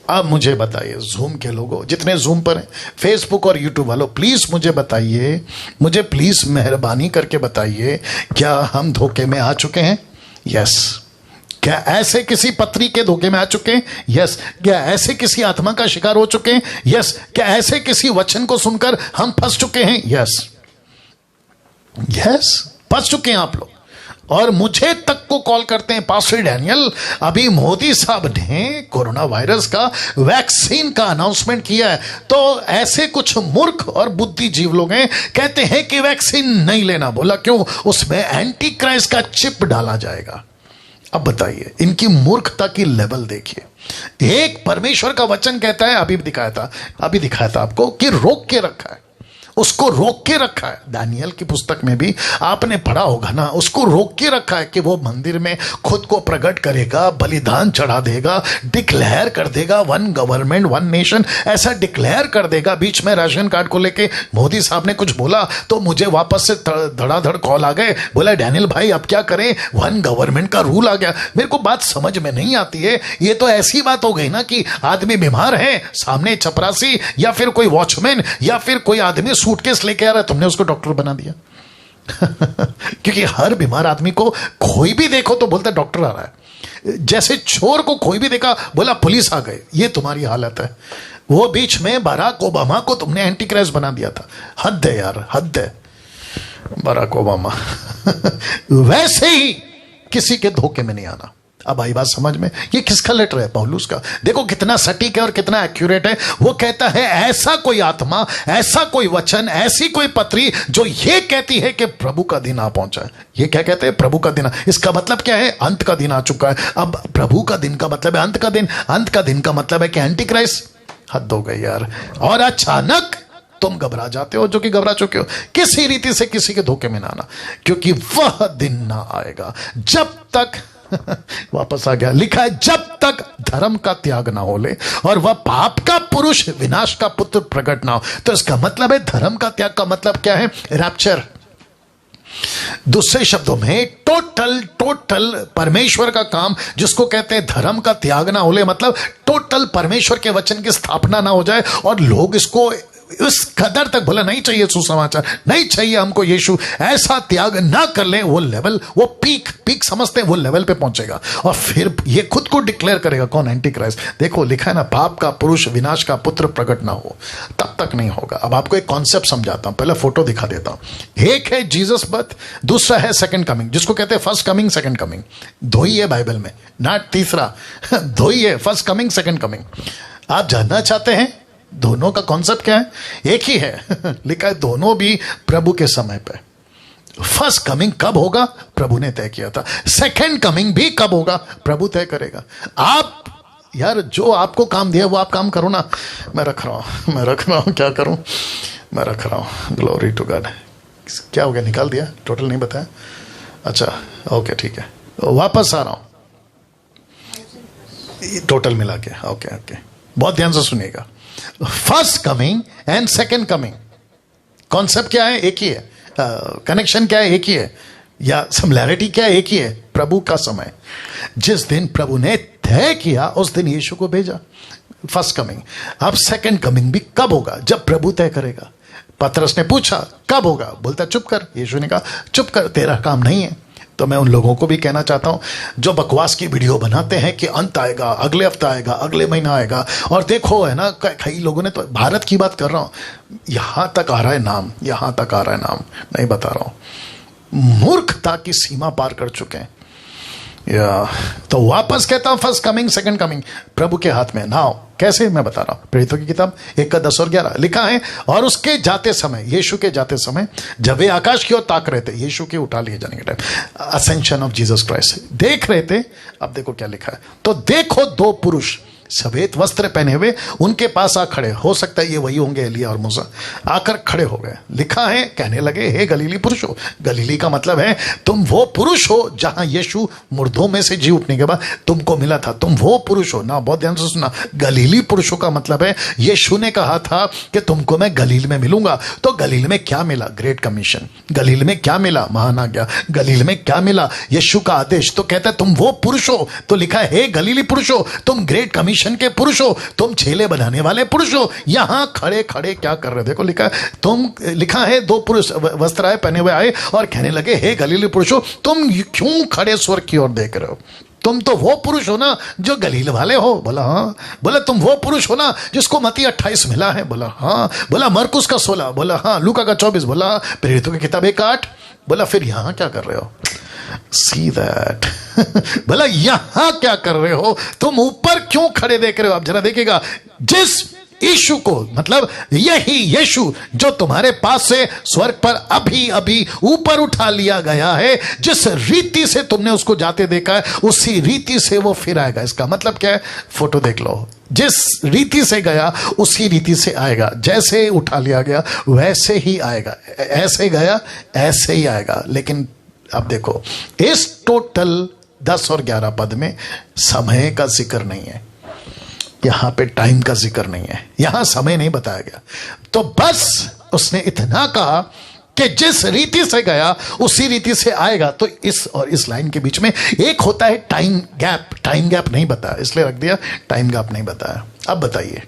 अब मुझे बताइए, जूम के लोगों, जितने जूम पर हैं, फेसबुक और यूट्यूब वालों, प्लीज मुझे बताइए, मुझे प्लीज मेहरबानी करके बताइए, क्या हम धोखे में आ चुके हैं? यस। क्या ऐसे किसी पत्री के धोखे में आ चुके हैं? यस। क्या ऐसे किसी आत्मा का शिकार हो चुके हैं? यस। क्या ऐसे किसी वचन को सुनकर हम फंस चुके हैं? यस, यस, फंस चुके हैं आप लोग। और मुझे तक को कॉल करते हैं, पास्टर डैनियल, अभी मोदी साहब ने कोरोना वायरस का वैक्सीन का अनाउंसमेंट किया है, तो ऐसे कुछ मूर्ख और बुद्धिजीव लोग हैं, कहते हैं कि वैक्सीन नहीं लेना। बोला क्यों? उसमें एंटी क्राइस्ट का चिप डाला जाएगा। अब बताइए, इनकी मूर्खता की लेवल देखिए। एक परमेश्वर का वचन कहता है, अभी दिखाया था आपको, कि रोक के रखा है, उसको रोक के रखा है। दानियल की पुस्तक में भी आपने पढ़ा होगा ना, उसको रोक के रखा है कि वो मंदिर में खुद को प्रकट करेगा, बलिदान चढ़ा देगा, डिक्लेयर कर देगा वन गवर्नमेंट वन नेशन, ऐसा डिक्लेयर कर देगा। बीच में राशन कार्ड को लेके मोदी साहब ने कुछ बोला तो मुझे वापस से धड़ाधड़ कॉल आ गए, बोला डैनियल भाई अब क्या करें, वन गवर्नमेंट का रूल आ गया। मेरे को बात समझ में नहीं आती है, ये तो ऐसी बात हो गई ना कि आदमी बीमार है, सामने चपरासी या फिर कोई वॉचमैन या फिर कोई आदमी सूटकेस लेके आ रहा है, तुमने उसको डॉक्टर बना दिया। क्योंकि हर बीमार आदमी को कोई भी देखो तो बोलता है डॉक्टर आ रहा है। जैसे चोर को कोई भी देखा बोला पुलिस आ गए। ये तुम्हारी हालत है। वो बीच में बराक ओबामा को तुमने एंटी क्राइस्ट बना दिया था। हद है यार, हद है। बराक ओबामा वैसे ही किसी के धोखे में नहीं आना। अब आई बात समझ में? ये किसका लेटर है? पौलुस का। देखो कितना सटीक है और कितना एक्यूरेट है। वो कहता है ऐसा कोई आत्मा, ऐसा कोई वचन, ऐसी कोई पत्री जो ये कहती है कि प्रभु का दिन आ पहुंचा है। ये क्या कहते हैं? प्रभु का दिन। इसका मतलब क्या है? अंत का दिन आ चुका है। अब प्रभु का दिन का मतलब है अंत का दिन। अंत का दिन का मतलब है कि एंटी क्राइस्ट। हद हो गई यार। और अचानक तुम घबरा जाते हो, जो कि घबरा चुके हो। किसी रीति से किसी के धोखे में ना आना, क्योंकि वह दिन ना आएगा जब तक वापस आ गया, लिखा है जब तक धर्म का त्याग ना हो ले और वह पाप का पुरुष विनाश का पुत्र प्रकट ना हो। तो इसका मतलब है, धर्म का त्याग का मतलब क्या है? रैप्चर। दूसरे शब्दों में टोटल परमेश्वर का काम, जिसको कहते हैं धर्म का त्याग ना हो ले, मतलब टोटल परमेश्वर के वचन की स्थापना ना हो जाए और लोग इसको इस कदर तक बोला नहीं चाहिए सुसमाचार, नहीं चाहिए हमको यीशु, ऐसा त्याग ना कर ले। वो लेवल, वो पीक समझते हैं, वो लेवल पे पहुंचेगा और फिर ये खुद को डिक्लेयर करेगा। कौन? Anti Christ. देखो लिखा है ना, पाप का पुरुष विनाश का पुत्र प्रकट ना हो, तब तक नहीं होगा। अब आपको एक कॉन्सेप्ट समझाता हूं, पहले फोटो दिखा देता हूं। एक है जीसस बर्थ, दूसरा है सेकंड कमिंग, जिसको कहते हैं फर्स्ट कमिंग सेकंड कमिंग। दो ही है बाइबल में, ना तीसरा। दो ही है, फर्स्ट कमिंग सेकंड कमिंग। आप जानना चाहते हैं दोनों का कॉन्सेप्ट क्या है? एक ही है। लिखा है दोनों भी प्रभु के समय पे। फर्स्ट कमिंग कब होगा? प्रभु ने तय किया था। सेकंड कमिंग भी कब होगा? प्रभु तय करेगा। आप यार जो आपको काम दिया वो आप काम करो ना। मैं रख रहा हूं, क्या करूं? मैं रख रहा हूं। Glory to God. क्या हो गया? निकाल दिया? टोटल नहीं बताया? अच्छा ओके ठीक है, वापस आ रहा हूं टोटल मिला के। ओके, बहुत ध्यान से सुनिएगा। First coming and second coming, concept क्या है? एक ही है। कनेक्शन क्या है? एक ही है। या सिमिलैरिटी क्या है? एक ही है। प्रभु का समय, जिस दिन प्रभु ने तय किया उस दिन यीशु को भेजा। First coming. अब सेकेंड कमिंग भी कब होगा? जब प्रभु तय करेगा। पतरस ने पूछा कब होगा? बोलता चुप कर। यीशु ने कहा चुप कर, तेरा काम नहीं है। तो मैं उन लोगों को भी कहना चाहता हूं जो बकवास की वीडियो बनाते हैं कि अंत आएगा, अगले हफ्ता आएगा, अगले महीना आएगा, और देखो है ना, कई लोगों ने, तो भारत की बात कर रहा हूं, यहां तक आ रहा है नाम, यहां तक आ रहा है नाम, नहीं बता रहा हूं। मूर्खता की सीमा पार कर चुके हैं। तो वापस कहता हूं फर्स्ट कमिंग सेकंड कमिंग प्रभु के हाथ में। नाउ कैसे? मैं बता रहा हूं। प्रेरितों की किताब 1:10 और 11 लिखा है, और उसके जाते समय, यीशु के जाते समय, जब वे आकाश की ओर ताक रहे थे, यीशु के उठा लिए जाने के time, ascension of Jesus Christ देख रहे थे। अब देखो क्या लिखा है। तो देखो दो पुरुष सफेद वस्त्र पहने हुए उनके पास आ खड़े, हो सकता है ये वही होंगे एलिया और मूसा, आकर खड़े हो गए। लिखा है, कहने लगे, हे गलीली पुरुषों। गलीली का मतलब है तुम वो पुरुष हो जहां यीशु मुर्दों में से जी उठने के बाद तुमको मिला था, तुम वो पुरुष हो ना। बहुत ध्यान से सुना, गलीली पुरुषों का मतलब है यीशु ने कहा था कि तुमको मैं गलील में मिलूंगा। तो गलील में क्या मिला? Great commission. गलील में क्या मिला? महान आज्ञा। गलील में क्या मिला? यीशु का आदेश। तो कहता है तुम वो पुरुष हो। तो लिखा है, हे गलीली पुरुष हो, तुम ग्रेट कमीशन के पुरुष हो, तुम चेले बनाने वाले पुरुष हो। यहां खड़े खड़े क्या कर रहे? देखो लिखा है, तुम, लिखा है दो पुरुष वस्त्र पहने हुए आए और कहने लगे, हे गलीली पुरुष हो, तुम क्यों खड़े स्वर्ग की ओर देख रहे हो? तुम तो वो पुरुष हो ना जो गलील वाले हो। बोला हाँ। बोला तुम वो पुरुष हो ना जिसको मत्ती 28 मिला है। बोला हाँ। बोला मरकुस का 16। बोला हाँ। लूका का 24। बोला प्रेरितों की किताब 1:8। बोला फिर यहां क्या कर रहे हो? See that. बोला यहां क्या कर रहे हो? तुम ऊपर क्यों खड़े देख रहे हो? आप जरा देखिएगा, जिस यीशु को, मतलब यही यीशु जो तुम्हारे पास से स्वर्ग पर अभी अभी ऊपर उठा लिया गया है, जिस रीति से तुमने उसको जाते देखा है उसी रीति से वो फिर आएगा। इसका मतलब क्या है? फोटो देख लो, जिस रीति से गया उसी रीति से आएगा। जैसे उठा लिया गया वैसे ही आएगा, ऐसे गया ऐसे ही आएगा। लेकिन अब देखो, इस टोटल 10 और 11 पद में समय का जिक्र नहीं है, यहां पे टाइम का जिक्र नहीं है, यहां समय नहीं बताया गया। तो बस उसने इतना कहा कि जिस रीति से गया उसी रीति से आएगा। तो इस और इस लाइन के बीच में एक होता है टाइम गैप। टाइम गैप नहीं बताया, इसलिए रख दिया टाइम गैप नहीं बताया। अब बताइए,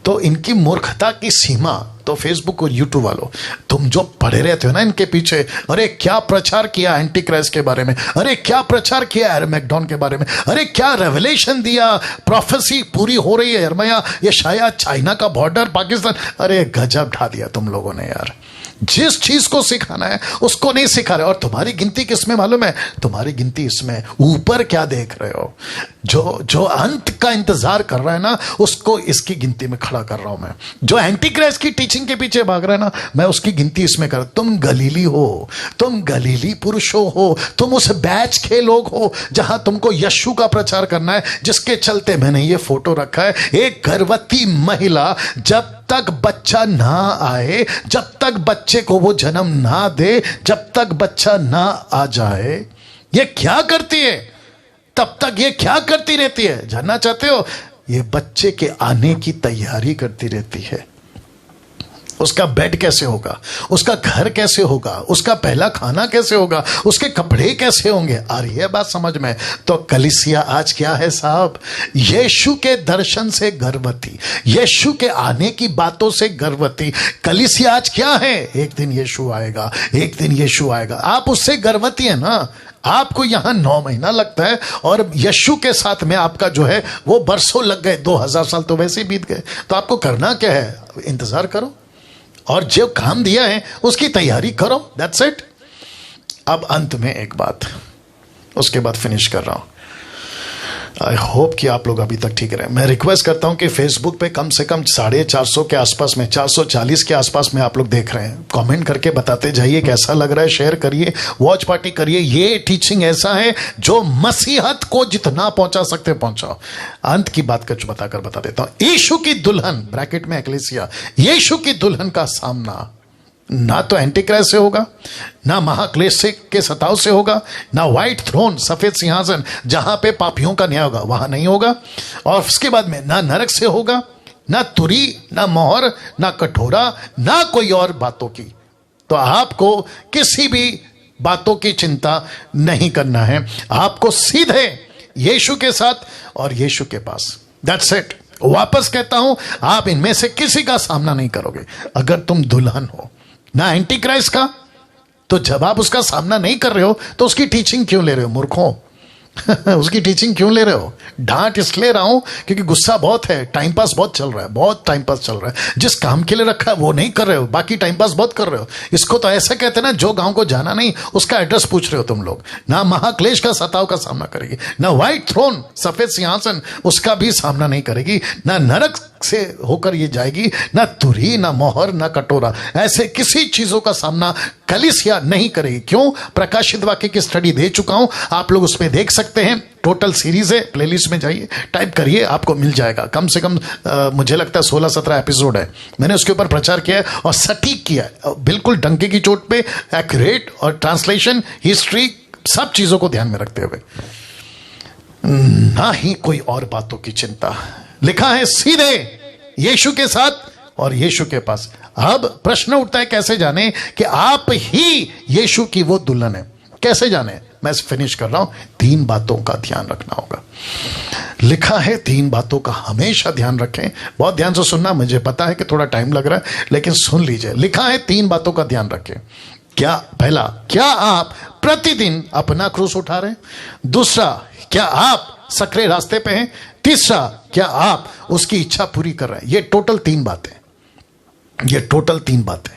तो इनकी मूर्खता की सीमा, तो फेसबुक और यूट्यूब वालों, तुम जो पढ़े रहते हो ना इनके पीछे, अरे क्या प्रचार किया एंटी क्राइस्ट के बारे में, अरे क्या प्रचार किया एरमैगडॉन के बारे में, अरे क्या रेवलेशन दिया, प्रोफेसी पूरी हो रही है, यिर्मयाह, ये शायद चाइना का बॉर्डर पाकिस्तान। अरे गजब ढा दिया तुम लोगों ने यार। जिस चीज को सिखाना है उसको नहीं सिखा रहे। और तुम्हारी गिनती किसमें मालूम है? तुम्हारी गिनती इसमें, ऊपर क्या देख रहे हो? जो अंत का इंतजार कर रहा है ना, उसको इसकी गिनती में खड़ा कर रहा हूं मैं। जो एंटी क्राइस्ट की टीचिंग के पीछे भाग रहा है ना, मैं उसकी गिनती इसमें कर। तुम गलीली हो, तुम गलीली पुरुषों हो, तुम उस बैच के लोग हो जहां तुमको यीशु का प्रचार करना है, जिसके चलते मैंने ये फोटो रखा है। एक गर्भवती महिला जब तक बच्चा ना आए, जब तक बच्चे को वो जन्म ना दे, जब तक बच्चा ना आ जाए, ये क्या करती है? तब तक ये क्या करती रहती है? जानना चाहते हो? ये बच्चे के आने की तैयारी करती रहती है। उसका बेड कैसे होगा, उसका घर कैसे होगा, उसका पहला खाना कैसे होगा, उसके कपड़े कैसे होंगे। आ रही है बात समझ में? तो कलीसिया आज क्या है साहब? यीशु के दर्शन से गर्भवती, यीशु के आने की बातों से गर्भवती। कलीसिया आज क्या है? एक दिन यीशु आएगा, एक दिन यीशु आएगा। आप उससे गर्भवती है ना। आपको यहां 9 महीना लगता है और यीशु के साथ में आपका जो है वो बरसों लग गए, 2000 साल तो वैसे ही बीत गए। तो आपको करना क्या है? इंतजार करो और जो काम दिया है उसकी तैयारी करो। That's it. अब अंत में एक बात, उसके बाद फिनिश कर रहा हूं। आई होप कि आप लोग अभी तक ठीक रहे। मैं रिक्वेस्ट करता हूं कि फेसबुक पे कम से कम 450 के आसपास में, 440 के आसपास में आप लोग देख रहे हैं, कमेंट करके बताते जाइए कैसा लग रहा है। शेयर करिए, वॉच पार्टी करिए। ये टीचिंग ऐसा है जो मसीहत को जितना पहुंचा सकते पहुंचाओ। अंत की बात कुछ बताकर बता देता हूं। यीशु की दुल्हन, ब्रैकेट में एक्लेसिया, यीशु की दुल्हन का सामना ना तो एंटी क्राइस्ट से होगा, ना महाक्लेश के सताव से होगा, ना व्हाइट थ्रोन, सफेद सिंहासन जहां पे पापियों का न्याय होगा, वहां नहीं होगा। और उसके बाद में ना नरक से होगा, ना तुरी, ना मोहर, ना कठोरा, ना कोई और बातों की। तो आपको किसी भी बातों की चिंता नहीं करना है। आपको सीधे यीशु के साथ और यीशु के पास। That's it. वापस कहता हूं, आप इनमें से किसी का सामना नहीं करोगे अगर तुम दुल्हन हो। ना एंटी क्राइस्ट का, तो जब आप उसका सामना नहीं कर रहे हो तो उसकी टीचिंग क्यों ले रहे हो मूर्खों? उसकी टीचिंग क्यों ले रहे हो? डांट इसलिए रहा हूं क्योंकि गुस्सा बहुत है, टाइम पास बहुत चल रहा है, बहुत टाइम पास चल रहा है। जिस काम के लिए रखा है वो नहीं कर रहे हो, बाकी टाइम पास बहुत कर रहे हो। इसको तो ऐसे कहते हैं ना, जो गांव को जाना नहीं उसका एड्रेस पूछ रहे हो तुम लोग। ना महाक्लेश का सताव का सामना करेगी, ना व्हाइट थ्रोन, सफेद सिंहासन, उसका भी सामना नहीं करेगी, ना नरक से होकर ये जाएगी, ना तुरही, ना मोहर, ना कटोरा। ऐसे किसी चीजों का सामना कलीसिया नहीं करेगी। क्यों? प्रकाशित वाक्य की स्टडी दे चुका हूं, आप लोग उसमें देख सकते हैं। टोटल सीरीज है, प्लेलिस्ट में जाइए, टाइप करिए, आपको मिल जाएगा। कम से कम मुझे लगता है 16-17 एपिसोड है। मैंने उसके ऊपर प्रचार किया है और सटीक किया है, बिल्कुल डंके की चोट पे एक्यूरेट, और ट्रांसलेशन, हिस्ट्री, सब चीजों को ध्यान में रखते हुए, ना ही कोई और बातों की चिंता। लिखा है सीधे यीशु के साथ और यीशु के पास। अब प्रश्न उठता है, कैसे जाने कि आप ही यीशु की वो दुल्हन है? कैसे जाने? मैं फिनिश कर रहा हूं। 3 बातों का ध्यान रखना होगा। लिखा है 3 बातों का हमेशा ध्यान रखें। बहुत ध्यान से सुनना, मुझे पता है कि थोड़ा टाइम लग रहा है, लेकिन सुन लीजिए। लिखा है 3 बातों का ध्यान रखें। क्या? पहला, क्या आप प्रतिदिन अपना क्रूस उठा रहे हैं? दूसरा, क्या आप सकरे रास्ते पे हैं? तीसरा, क्या आप उसकी इच्छा पूरी कर रहे हैं? ये टोटल 3 बातें, ये टोटल 3 बातें।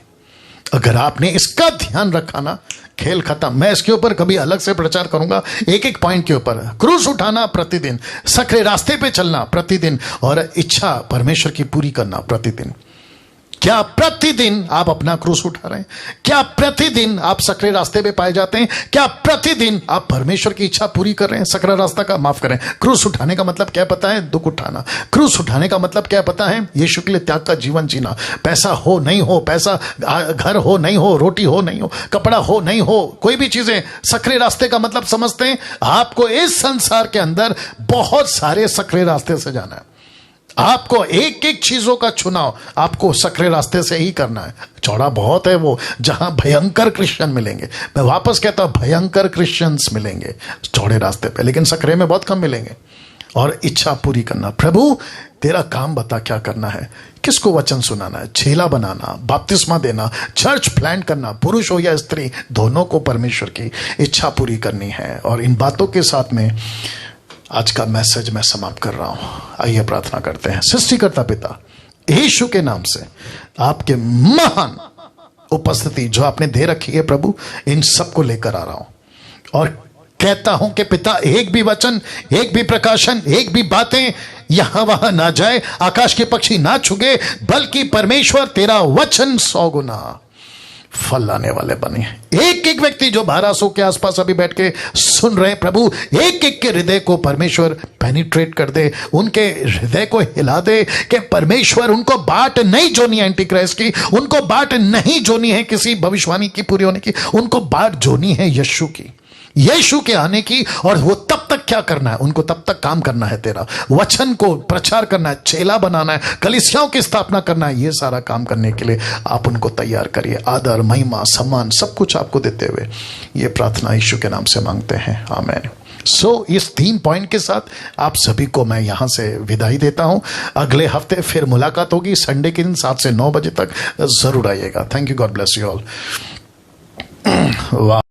अगर आपने इसका ध्यान रखा ना, खेल खत्म। मैं इसके ऊपर कभी अलग से प्रचार करूंगा, एक एक पॉइंट के ऊपर। क्रूस उठाना प्रतिदिन, सकरे रास्ते पे चलना प्रतिदिन, और इच्छा परमेश्वर की पूरी करना प्रतिदिन। क्या प्रतिदिन आप अपना क्रूस उठा रहे हैं? क्या प्रतिदिन आप सकरे रास्ते पे पाए जाते हैं? क्या प्रतिदिन आप परमेश्वर की इच्छा पूरी कर रहे हैं? सकरा रास्ता का, माफ करें, क्रूस उठाने का मतलब क्या पता है? दुख उठाना। क्रूस उठाने का मतलब क्या पता है? यीशु के लिए त्याग का जीवन जीना। पैसा हो नहीं हो, पैसा, घर हो नहीं हो, रोटी हो नहीं हो, कपड़ा हो नहीं हो, कोई भी चीजें, सकरे रास्ते का मतलब समझते हैं? आपको इस संसार के अंदर बहुत सारे सकरे रास्ते से जाना है। आपको एक एक चीजों का चुनाव आपको सकरे रास्ते से ही करना है। चौड़ा बहुत है वो, जहां भयंकर क्रिश्चियन मिलेंगे। मैं वापस कहता हूं, भयंकर क्रिश्चियंस मिलेंगे चौड़े रास्ते पे, लेकिन सकरे में बहुत कम मिलेंगे। और इच्छा पूरी करना। प्रभु तेरा काम बता, क्या करना है? किसको वचन सुनाना है? चेला बनाना, बपतिस्मा देना, चर्च प्लांट करना, पुरुष हो या स्त्री, दोनों को परमेश्वर की इच्छा पूरी करनी है। और इन बातों के साथ में आज का मैसेज मैं समाप्त कर रहा हूं। आइए प्रार्थना करते हैं। सृष्टिकर्ता पिता, यीशु के नाम से आपके महान उपस्थिति जो आपने दे रखी है प्रभु, इन सबको लेकर आ रहा हूं और कहता हूं कि पिता, एक भी वचन, एक भी प्रकाशन, एक भी बातें यहां वहां ना जाए, आकाश के पक्षी ना छुगे, बल्कि परमेश्वर तेरा वचन 100 गुना फल लाने वाले बने। एक एक व्यक्ति जो 1200 के आसपास अभी बैठ के सुन रहे हैं प्रभु, एक एक के हृदय को परमेश्वर पेनिट्रेट कर दे, उनके हृदय को हिला दे कि परमेश्वर उनको बाट नहीं जोनी है एंटी क्राइस्ट की, उनको बाट नहीं जोनी है किसी भविष्यवाणी की पूरी होने की, उनको बाट जोनी है यीशु की, यीशु के आने की। और वो तब तक क्या करना है? उनको तब तक काम करना है, तेरा वचन को प्रचार करना है, चेला बनाना है, कलीसियाओं की स्थापना करना है। ये सारा काम करने के लिए आप उनको तैयार करिए। आदर, महिमा, सम्मान सब कुछ आपको देते हुए ये प्रार्थना यीशु के नाम से मांगते हैं, आमीन। इस 3 पॉइंट के साथ आप सभी को मैं यहां से विदाई देता हूं। अगले हफ्ते फिर मुलाकात होगी, संडे के दिन 7 से 9 बजे तक जरूर आइएगा। Thank you, God bless you all. वाह।